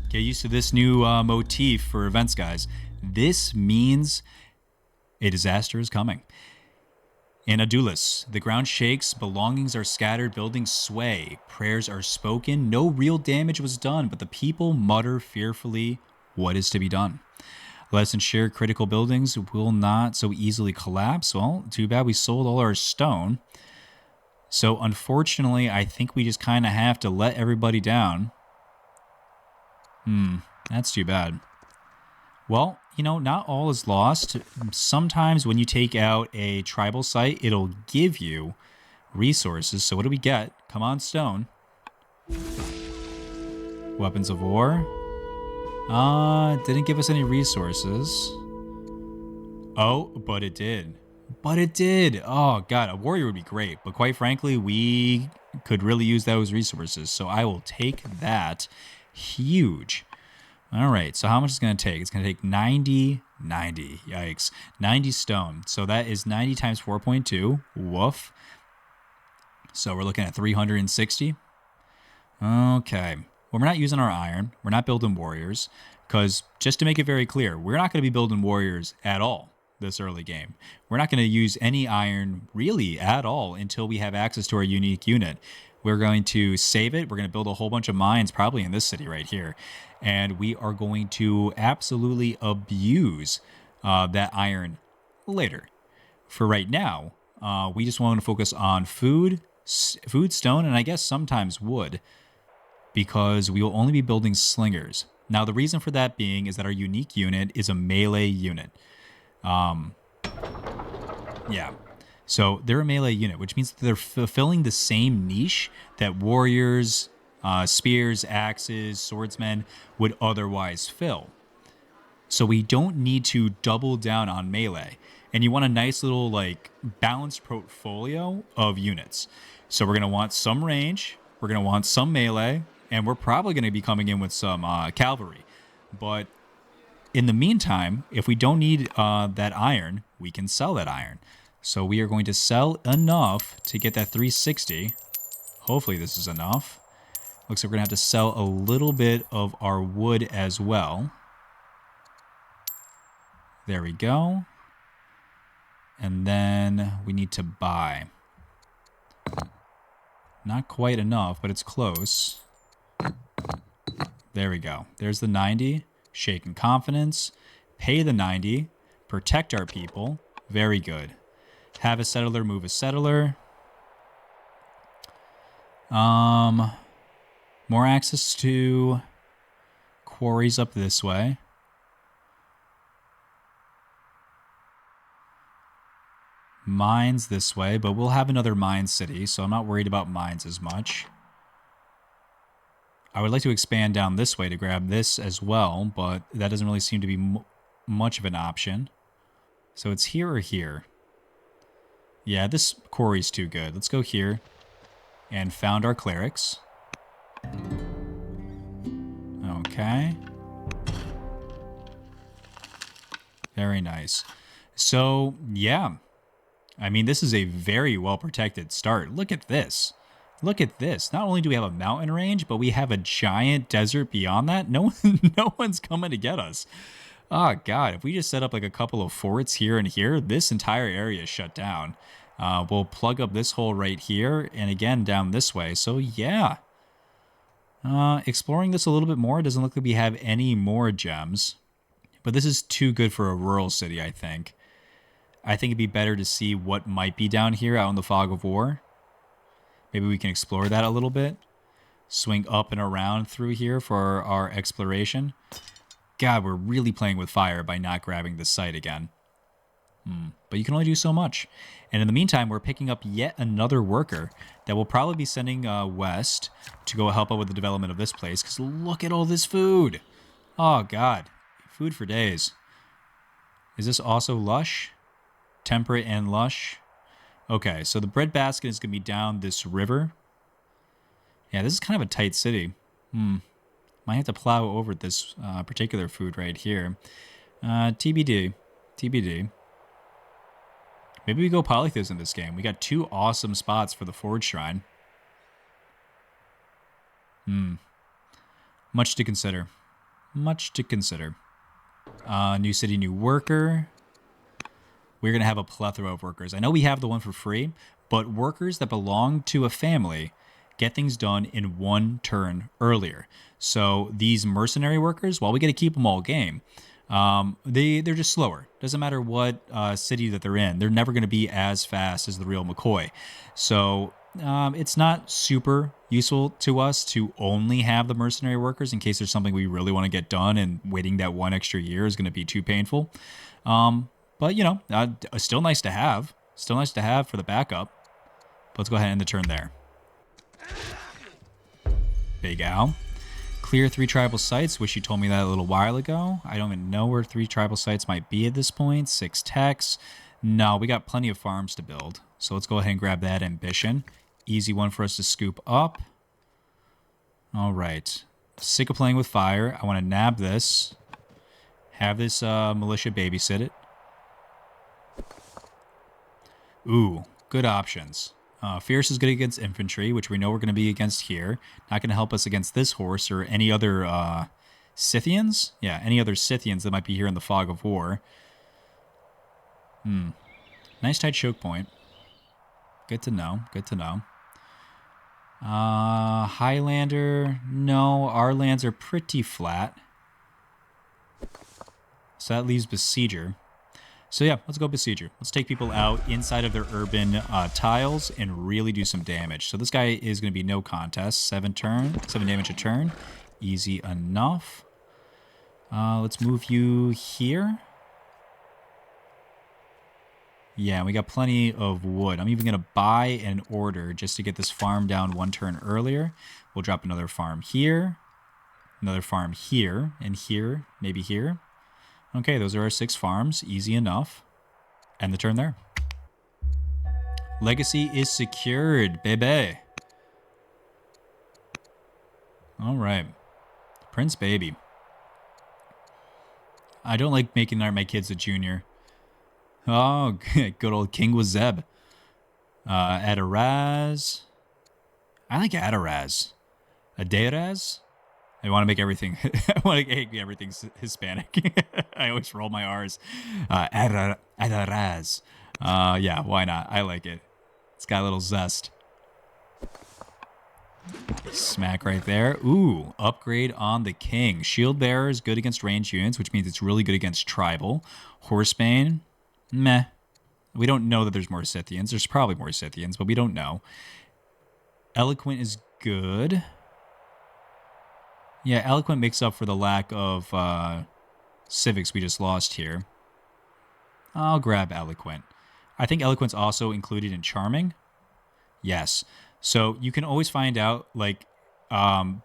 get used to this new motif for events, guys. This means a disaster is coming. In Adulis, the ground shakes, belongings are scattered, buildings sway, prayers are spoken, no real damage was done, but the people mutter fearfully, what is to be done? Let's ensure critical buildings will not so easily collapse. Well, too bad we sold all our stone. So unfortunately, I think we just kind of have to let everybody down. That's too bad. Well, you know, not all is lost. Sometimes when you take out a tribal site, it'll give you resources. So what do we get? Come on, stone. Weapons of war. Didn't give us any resources. Oh, but it did. But it did. Oh, God. A warrior would be great. But quite frankly, we could really use those resources. So I will take that. Huge. All right. So how much is it going to take? It's going to take 90. Yikes. 90 stone. So that is 90 times 4.2. Woof. So we're looking at 360. Okay. Well, we're not using our iron. We're not building warriors. Because just to make it very clear, we're not going to be building warriors at all this early game. We're not going to use any iron really at all until we have access to our unique unit. We're going to save it. We're going to build a whole bunch of mines probably in this city right here. And we are going to absolutely abuse that iron later. For right now, we just want to focus on food, stone, and I guess sometimes wood, because we will only be building slingers. Now, the reason for that being is that our unique unit is a melee unit. Yeah. So they're a melee unit, which means that they're fulfilling the same niche that warriors, spears, axes, swordsmen would otherwise fill. So we don't need to double down on melee. And you want a nice little like balanced portfolio of units. So we're going to want some range, we're going to want some melee, and we're probably going to be coming in with some cavalry. But in the meantime, if we don't need that iron, we can sell that iron. So we are going to sell enough to get that 360. Hopefully this is enough. Looks like we're going to have to sell a little bit of our wood as well. There we go. And then we need to buy. Not quite enough, but it's close. There we go. There's the 90. Shaken confidence. Pay the 90. Protect our people. Very good. Have a settler, move a settler. More access to quarries up this way. Mines this way, but we'll have another mine city, so I'm not worried about mines as much. I would like to expand down this way to grab this as well, but that doesn't really seem to be much of an option. So it's here or here. Yeah, this quarry's too good. Let's go here and found our clerics. Okay. Very nice. So, yeah. I mean, this is a very well-protected start. Look at this. Look at this. Not only do we have a mountain range, but we have a giant desert beyond that. No one's coming to get us. Oh, God. If we just set up like a couple of forts here and here, this entire area is shut down. We'll plug up this hole right here and again down this way. So, yeah. Exploring this a little bit more. It doesn't look like we have any more gems. But this is too good for a rural city, I think. I think it'd be better to see what might be down here out in the fog of war. Maybe we can explore that a little bit. Swing up and around through here for our exploration. God, we're really playing with fire by not grabbing this site again. But you can only do so much. And in the meantime, we're picking up yet another worker that we'll probably be sending west to go help out with the development of this place. Because look at all this food. Oh, God. Food for days. Is this also lush? Temperate and lush. Okay, so the breadbasket is going to be down this river. Yeah, this is kind of a tight city. Might have to plow over this particular food right here. TBD. TBD. Maybe we go polytheism this game. We got 2 awesome spots for the Forge Shrine. Much to consider. Much to consider. New city, new worker. We're going to have a plethora of workers. I know we have the one for free, but workers that belong to a family get things done in 1 turn earlier. So these mercenary workers, while we get to keep them all game, they're just slower. Doesn't matter what city that they're in. They're never going to be as fast as the real McCoy. So it's not super useful to us to only have the mercenary workers in case there's something we really want to get done, and waiting that 1 extra year is going to be too painful. But, you know, still nice to have. Still nice to have for the backup. But let's go ahead and end the turn there. Big Al. Clear 3 tribal sites. Wish you told me that a little while ago. I don't even know where 3 tribal sites might be at this point. 6 techs. No, we got plenty of farms to build. So let's go ahead and grab that ambition. Easy one for us to scoop up. All right. Sick of playing with fire. I want to nab this. Have this militia babysit it. Ooh, good options. Fierce is good against infantry, which we know we're going to be against here. Not going to help us against this horse or any other Scythians? Yeah, any other Scythians that might be here in the fog of war. Nice tight choke point. Good to know. Good to know. Highlander. No, our lands are pretty flat. So that leaves Besieger. So yeah, let's go Besieger. Let's take people out inside of their urban tiles and really do some damage. So this guy is going to be no contest. 7 damage a turn. Easy enough. Let's move you here. Yeah, we got plenty of wood. I'm even going to buy an order just to get this farm down 1 turn earlier. We'll drop another farm here. Another farm here and here. Maybe here. Okay, those are our 6 farms. Easy enough. End the turn there. Legacy is secured, baby. All right. Prince Baby. I don't like making my kids a junior. Oh, good old King with Zeb. Adaraz. I like Adaraz. Adaraz? I want to make everything. I want to make everything Hispanic. I always roll my R's. Adaraz. Yeah, why not? I like it. It's got a little zest. Smack right there. Ooh, upgrade on the King. Shield Bearer is good against ranged units, which means it's really good against tribal. Horsebane, meh. We don't know that there's more Scythians. There's probably more Scythians, but we don't know. Eloquent is good. Yeah, Eloquent makes up for the lack of civics we just lost here. I'll grab Eloquent. I think Eloquent's also included in Charming. Yes. So you can always find out, like,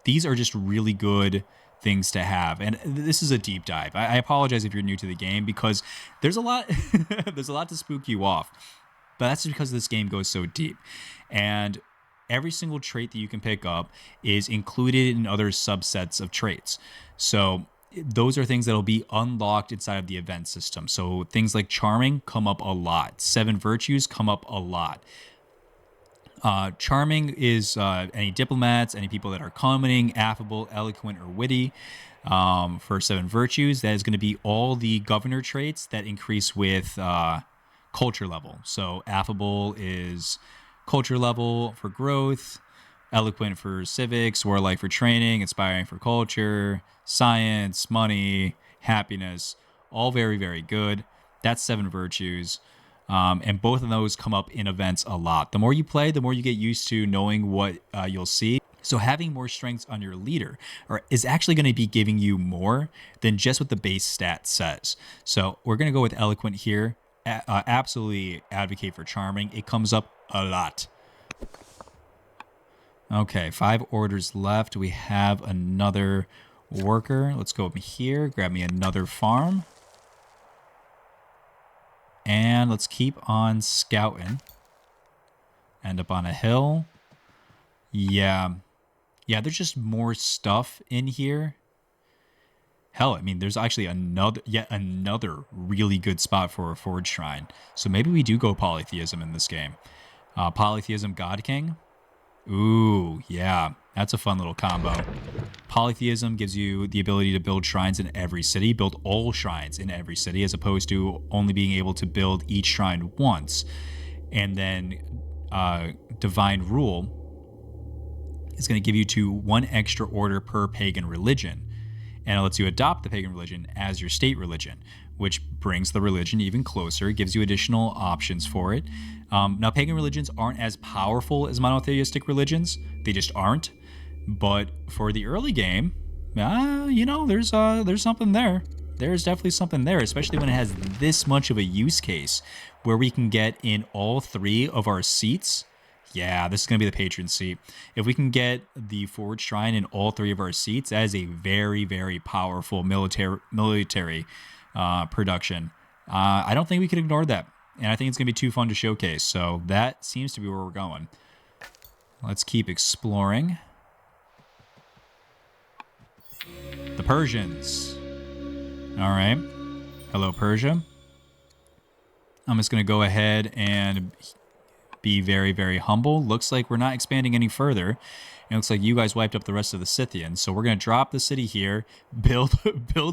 these are just really good things to have. And this is a deep dive. I apologize if you're new to the game because there's a lot, there's a lot to spook you off. But that's because this game goes so deep. And every single trait that you can pick up is included in other subsets of traits. So those are things that will be unlocked inside of the event system. So things like Charming come up a lot. 7 Virtues come up a lot. Charming is any diplomats, any people that are commenting, affable, eloquent, or witty. For 7 Virtues, that is going to be all the governor traits that increase with culture level. So affable is culture level for growth, eloquent for civics, warlike for training, inspiring for culture, science, money, happiness, all very, very good. That's 7 Virtues. And both of those come up in events a lot. The more you play, the more you get used to knowing what you'll see. So having more strengths on your leader is actually going to be giving you more than just what the base stat says. So we're going to go with Eloquent here. Absolutely advocate for Charming. It comes up a lot. Okay, 5 orders left. We have another worker. Let's go up here. Grab me another farm. And let's keep on scouting. End up on a hill. Yeah, there's just more stuff in here. Hell, I mean, there's actually yet another really good spot for a Forge Shrine. So maybe we do go Polytheism in this game. Polytheism God King. Ooh, yeah, that's a fun little combo. Polytheism gives you the ability to build shrines in every city, build all shrines in every city, as opposed to only being able to build each shrine once. And then Divine Rule is going to give you 1 extra order per pagan religion. And it lets you adopt the pagan religion as your state religion, which brings the religion even closer, gives you additional options for it. Now, pagan religions aren't as powerful as monotheistic religions. They just aren't. But for the early game, you know, there's something there. There's definitely something there, especially when it has this much of a use case where we can get in all 3 of our seats. Yeah, this is going to be the patron seat. If we can get the Forge Shrine in all 3 of our seats, that is a very, very powerful military production. I don't think we can ignore that. and I think it's going to be too fun to showcase. So that seems to be where we're going. Let's keep exploring. The Persians. All right. Hello, Persia. I'm just going to go ahead and be very, very humble. Looks like we're not expanding any further. It looks like you guys wiped up the rest of the Scythians. So we're going to drop the city here, build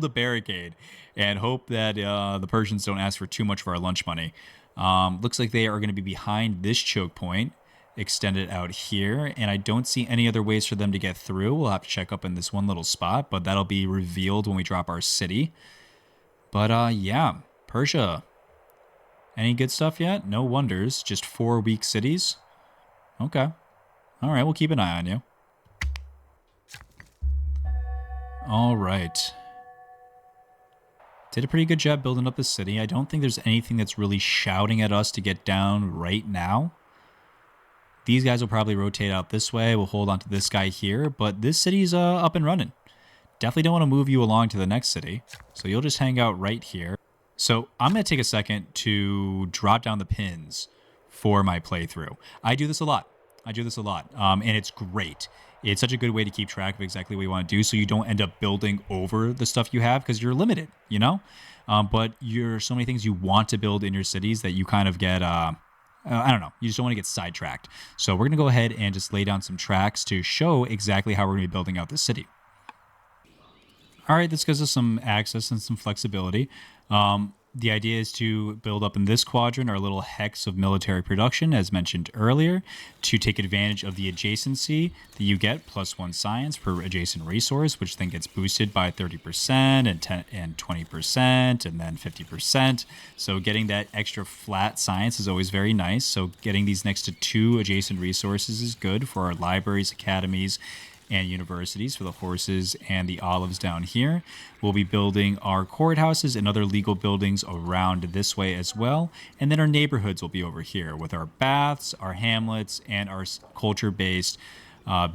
a barricade, and hope that the Persians don't ask for too much for our lunch money. Looks like they are going to be behind this choke point, extended out here, and I don't see any other ways for them to get through. We'll have to check up in this one little spot, but that'll be revealed when we drop our city. But yeah, Persia. Any good stuff yet? No wonders. Just 4 weak cities. Okay. All right, we'll keep an eye on you. All right. Did a pretty good job building up the city. I don't think there's anything that's really shouting at us to get down right now. These guys will probably rotate out this way. We'll hold on to this guy here, but this city's up and running. Definitely don't want to move you along to the next city, so you'll just hang out right here. So I'm going to take a second to drop down the pins for my playthrough. I do this a lot. And it's great. It's such a good way to keep track of exactly what you want to do so you don't end up building over the stuff you have because you're limited, you know? But you're so many things you want to build in your cities that you kind of get, I don't know, you just don't want to get sidetracked. So we're going to go ahead and just lay down some tracks to show exactly how we're going to be building out the city. All right, this gives us some access and some flexibility. The idea is to build up in this quadrant our little hex of military production, as mentioned earlier, to take advantage of the adjacency that you get +1 science per adjacent resource, which then gets boosted by 30% and 20% and then 50%. So getting that extra flat science is always very nice. So getting these next to 2 adjacent resources is good for our libraries, academies, and universities for the horses and the olives down here. We'll be building our courthouses and other legal buildings around this way as well. And then our neighborhoods will be over here with our baths, our hamlets, and our culture-based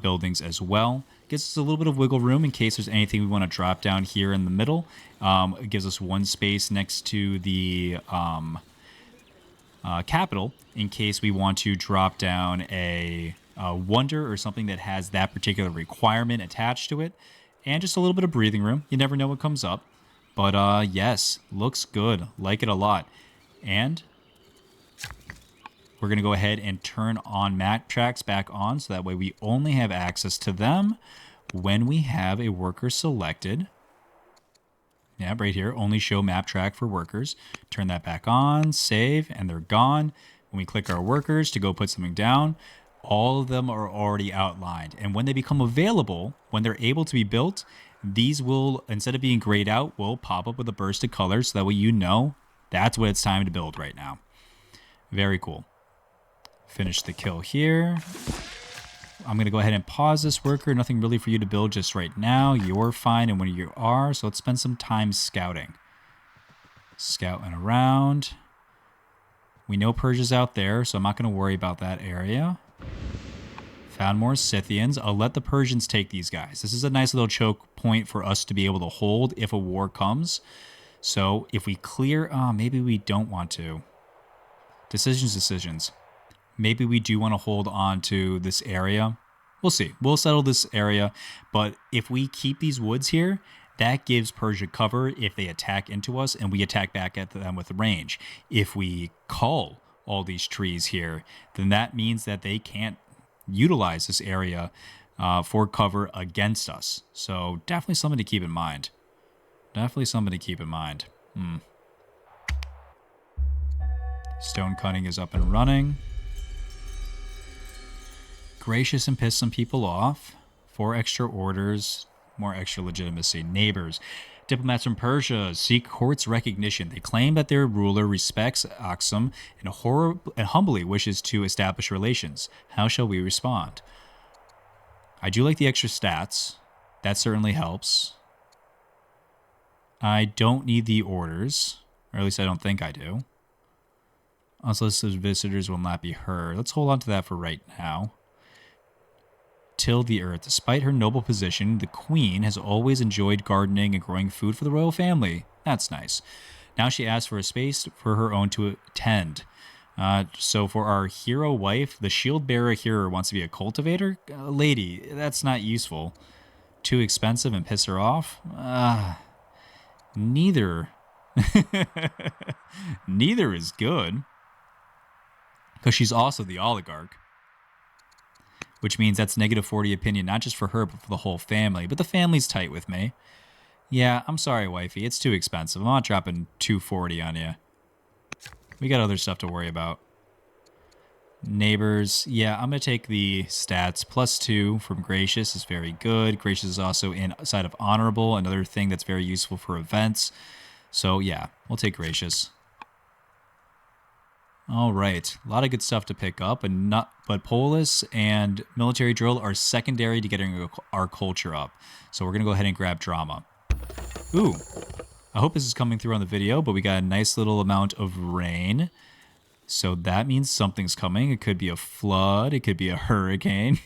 buildings as well. Gives us a little bit of wiggle room in case there's anything we want to drop down here in the middle. It gives us 1 space next to the capital in case we want to drop down a wonder or something that has that particular requirement attached to it, and just a little bit of breathing room. You never know what comes up, but yes, looks good, like it a lot. And we're gonna go ahead and turn on map tracks back on, so that way we only have access to them when we have a worker selected. Yeah, right here, only show map track for workers. Turn that back on, save, and they're gone. When we click our workers to go put something down, all of them are already outlined. And when they become available, when they're able to be built, these will, instead of being grayed out, will pop up with a burst of color, so that way you know that's what it's time to build right now. Very cool. Finish the kill here. I'm going to go ahead and pause this worker. Nothing really for you to build just right now. You're fine and when you are, so let's spend some time scouting. Scouting around. We know Persia's out there, so I'm not going to worry about that area. Found more Scythians. I'll let the Persians take these guys. This is a nice little choke point for us to be able to hold if a war comes. So if we clear... maybe we don't want to. Decisions. Maybe we do want to hold on to this area. We'll see. We'll settle this area. But if we keep these woods here, that gives Persia cover if they attack into us and we attack back at them with range. If we cull all these trees here, then that means that they can't utilize this area for cover against us. So definitely something to keep in mind. Stone cutting is up and running. Gracious and piss some people off. 4 extra orders, more extra legitimacy. Neighbors. Diplomats from Persia seek court's recognition. They claim that their ruler respects Aksum and humbly wishes to establish relations. How shall we respond? I do like the extra stats. That certainly helps. I don't need the orders, or at least I don't think I do. Unsolicited visitors will not be heard. Let's hold on to that for right now. Till the earth. Despite her noble position, the queen has always enjoyed gardening and growing food for the royal family. That's nice. Now she asks for a space for her own to attend. So for our hero wife, the shield bearer here wants to be a cultivator. Lady, that's not useful. Too expensive and piss her off? Neither. Neither is good. Because she's also the oligarch. Which means that's negative 40 opinion, not just for her, but for the whole family. But the family's tight with me. Yeah, I'm sorry, wifey. It's too expensive. I'm not dropping 240 on you. We got other stuff to worry about. Neighbors. Yeah, I'm going to take the stats. +2 from Gracious is very good. Gracious is also inside of Honorable, another thing that's very useful for events. So, yeah, we'll take Gracious. All right, a lot of good stuff to pick up, but Polis and Military Drill are secondary to getting our culture up. So we're going to go ahead and grab Drama. Ooh, I hope this is coming through on the video, but we got a nice little amount of rain. So that means something's coming. It could be a flood. It could be a hurricane.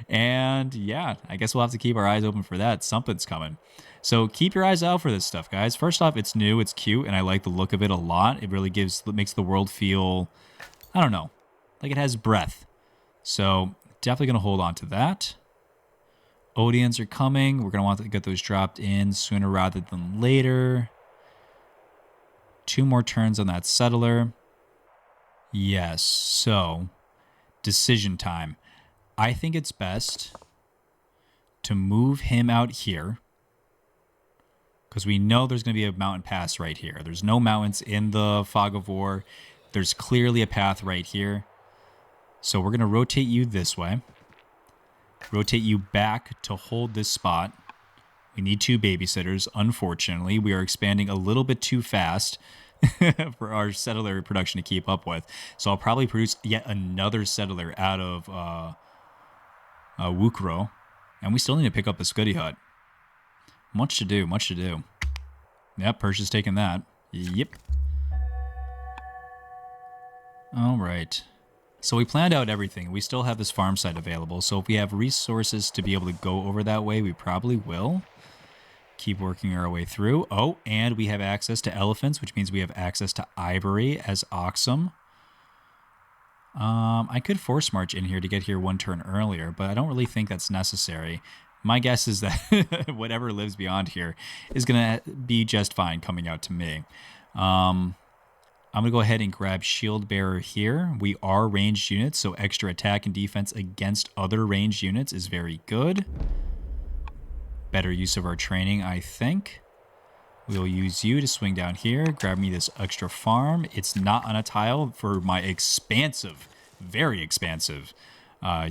And yeah, I guess we'll have to keep our eyes open for that. Something's coming. So keep your eyes out for this stuff, guys. First off, it's new, it's cute, and I like the look of it a lot. It really makes the world feel, I don't know, like it has breath. So definitely going to hold on to that. Odeons are coming. We're going to want to get those dropped in sooner rather than later. 2 more turns on that settler. Yes, so decision time. I think it's best to move him out here because we know there's going to be a mountain pass right here. There's no mountains in the Fog of War. There's clearly a path right here. So we're going to rotate you this way. Rotate you back to hold this spot. We need 2 babysitters. Unfortunately, we are expanding a little bit too fast for our settler production to keep up with. So I'll probably produce yet another settler out of Wukro. And we still need to pick up the Scuddy Hut. Much to do, much to do. Yep, Persia's taking that. Yep. All right. So we planned out everything. We still have this farm site available. So if we have resources to be able to go over that way, we probably will. Keep working our way through. Oh, and we have access to elephants, which means we have access to ivory as Aksum. I could force march in here to get here 1 turn earlier, but I don't really think that's necessary. My guess is that whatever lives beyond here is going to be just fine coming out to me. I'm going to go ahead and grab Shield Bearer here. We are ranged units, so extra attack and defense against other ranged units is very good. Better use of our training, I think. We'll use you to swing down here, grab me this extra farm. It's not on a tile for my expansive, very expansive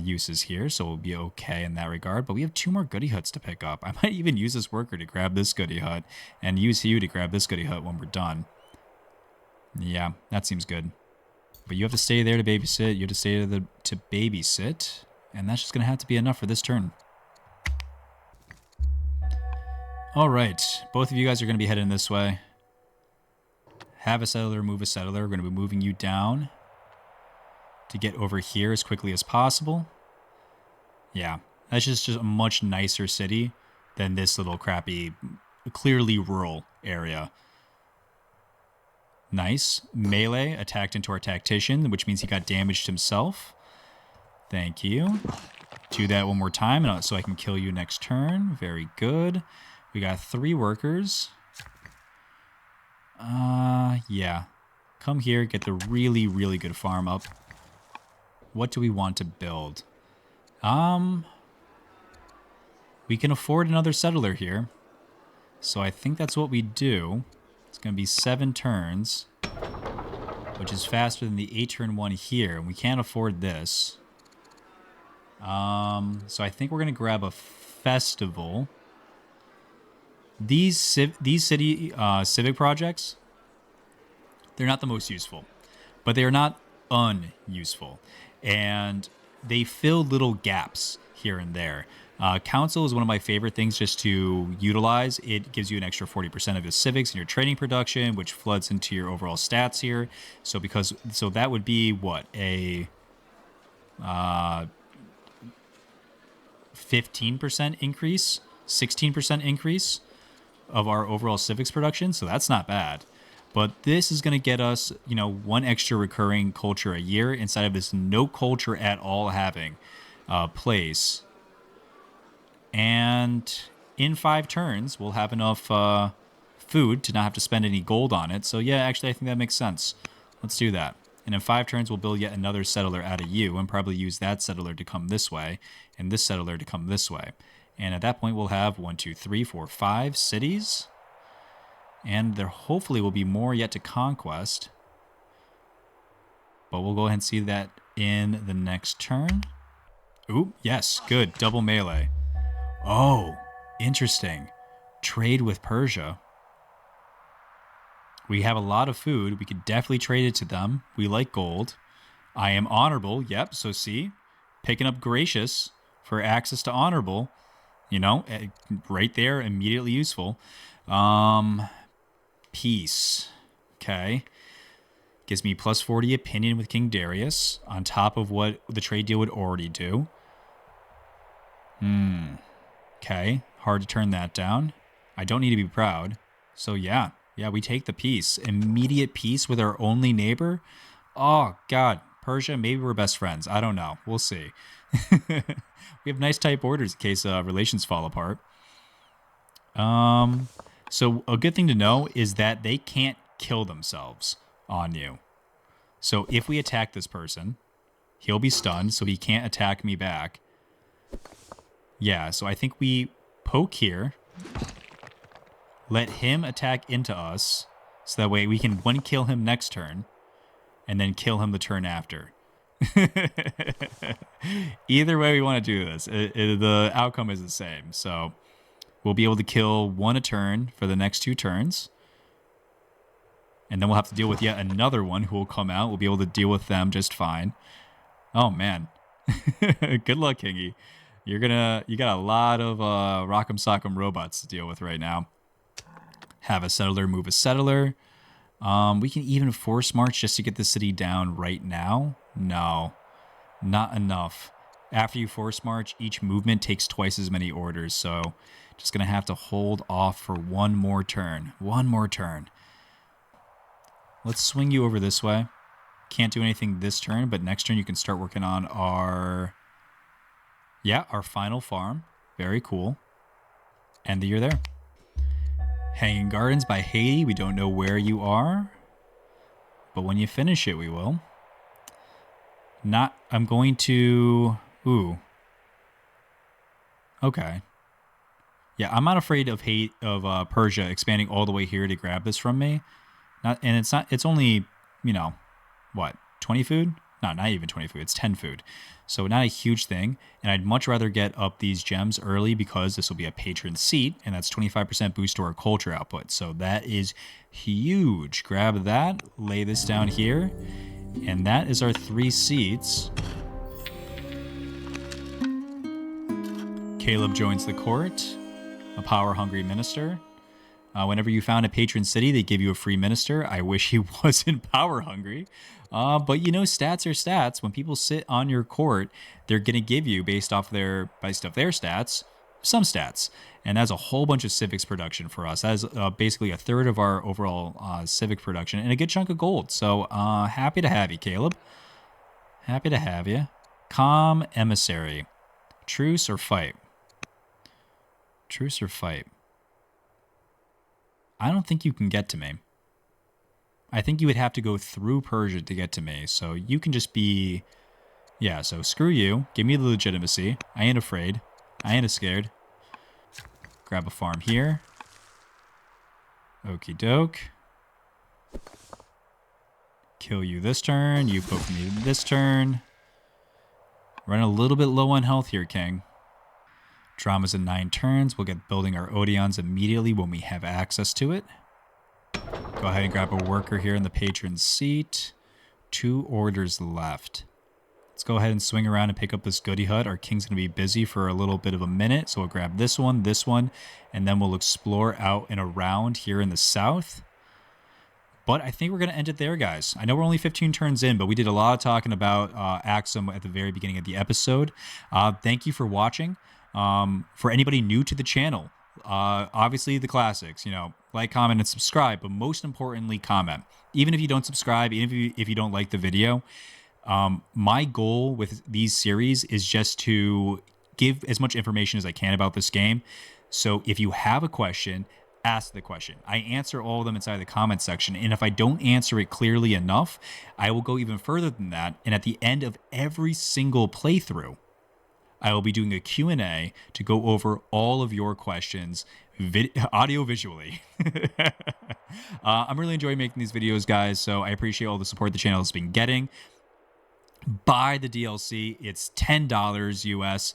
uses here, so we'll be okay in that regard. But we have 2 more goody huts to pick up. I might even use this worker to grab this goody hut and use you to grab this goody hut when we're done. Yeah, that seems good. But you have to stay there to babysit. You have to stay there to babysit, and that's just going to have to be enough for this turn. All right, both of you guys are going to be heading this way. Have a settler, move a settler. We're going to be moving you down to get over here as quickly as possible. Yeah, that's just a much nicer city than this little crappy, clearly rural area. Nice. Melee attacked into our tactician, which means he got damaged himself. Thank you. Do that one more time so I can kill you next turn. Very good. We got 3 workers. Yeah. Come here, get the really, really good farm up. What do we want to build? We can afford another settler here. So I think that's what we do. It's going to be 7 turns, which is faster than the 8-turn one here. We can't afford this. So I think we're going to grab a festival. These city civic projects, they're not the most useful, but they are not unuseful. And they fill little gaps here and there. Council is one of my favorite things just to utilize. It gives you an extra 40% of your civics and your trading production, which floods into your overall stats here. So that would be what, a 15% increase, 16% increase of our overall civics production, so that's not bad. But this is going to get us, you know, one extra recurring culture a year inside of this no culture at all having place. And in 5 turns, we'll have enough food to not have to spend any gold on it. So yeah, actually, I think that makes sense. Let's do that. And in 5 turns, we'll build yet another settler out of you and probably use that settler to come this way and this settler to come this way. And at that point, we'll have 1, 2, 3, 4, 5 cities. And there hopefully will be more yet to conquest. But we'll go ahead and see that in the next turn. Ooh, yes, good. Double melee. Oh, interesting. Trade with Persia. We have a lot of food. We could definitely trade it to them. We like gold. I am honorable. Yep, so see? Picking up gracious for access to honorable. You know, right there, immediately useful. Peace. Okay. Gives me plus 40 opinion with King Darius on top of what the trade deal would already do. Okay. Hard to turn that down. I don't need to be proud. So yeah. Yeah, we take the peace. Immediate peace with our only neighbor. Oh, God. Persia, maybe we're best friends. I don't know. We'll see. We have nice tight borders in case relations fall apart. So a good thing to know is that they can't kill themselves on you. So if we attack this person, he'll be stunned, so he can't attack me back. Yeah, so I think we poke here. Let him attack into us, so that way we can one kill him next turn, and then kill him the turn after. Either way we want to do this, the outcome is the same. So we'll be able to kill 1 a turn for the next 2 turns. And then we'll have to deal with yet another one who will come out. We'll be able to deal with them just fine. Oh, man. Good luck, Kingy. You got a lot of Rock'em Sock'em robots to deal with right now. Have a settler move a settler. We can even force march just to get the city down right now. No, not enough. After you force march, each movement takes twice as many orders. So just going to have to hold off for 1 more turn. 1 more turn. Let's swing you over this way. Can't do anything this turn, but next turn you can start working on our final farm. Very cool. End the year there. Hanging Gardens by Haiti. We don't know where you are, but when you finish it, we will. I'm going to... Ooh. Okay. Yeah, I'm not afraid of Persia expanding all the way here to grab this from me. It's only, you know, what, 20 food? No, not even 20 food. It's 10 food. So not a huge thing. And I'd much rather get up these gems early because this will be a patron seat, and that's 25% boost to our culture output. So that is huge. Grab that, lay this down here, and that is our 3 seats. Caleb joins the court, a power-hungry minister. Whenever you found a patron city, they give you a free minister. I wish he wasn't power-hungry. But you know, stats are stats. When people sit on your court, they're going to give you, based off their stats, some stats. And that's a whole bunch of civics production for us. That is basically a third of our overall civic production and a good chunk of gold. So happy to have you, Caleb. Happy to have you. Calm emissary. Truce or fight? Truce or fight? I don't think you can get to me. I think you would have to go through Persia to get to me. So you can just be... Yeah, so screw you. Give me the legitimacy. I ain't afraid. I ain't scared. Grab a farm here. Okie doke. Kill you this turn. You poke me this turn. Run a little bit low on health here, King. Drama's in 9 turns. We'll get building our Odeons immediately when we have access to it. Go ahead and grab a worker here in the patron seat. 2 orders left. Let's go ahead and swing around and pick up this goody hut. Our king's going to be busy for a little bit of a minute, so we'll grab this one, and then we'll explore out and around here in the south. But I think we're going to end it there, guys. I know we're only 15 turns in, but we did a lot of talking about Aksum at the very beginning of the episode. Thank you for watching. For anybody new to the channel, Obviously the classics, like, comment, and subscribe, but most importantly, comment. Even if you don't subscribe, even if you don't like the video, my goal with these series is just to give as much information as I can about this game. So if you have a question, ask the question. I answer all of them inside the comment section. And if I don't answer it clearly enough, I will go even further than that. And at the end of every single playthrough, I will be doing a Q&A to go over all of your questions audio visually. I'm really enjoying making these videos, guys, so I appreciate all the support the channel has been getting. Buy the DLC. It's $10 US.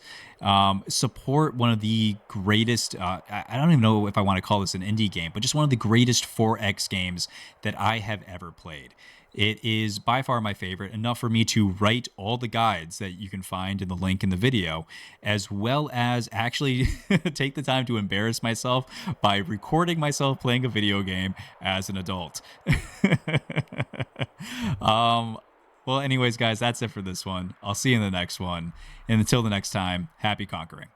Support one of the greatest, I don't even know if I want to call this an indie game, but just one of the greatest 4X games that I have ever played. It is by far my favorite, enough for me to write all the guides that you can find in the link in the video, as well as actually take the time to embarrass myself by recording myself playing a video game as an adult. Well, anyways, guys, that's it for this one. I'll see you in the next one. And until the next time, happy conquering.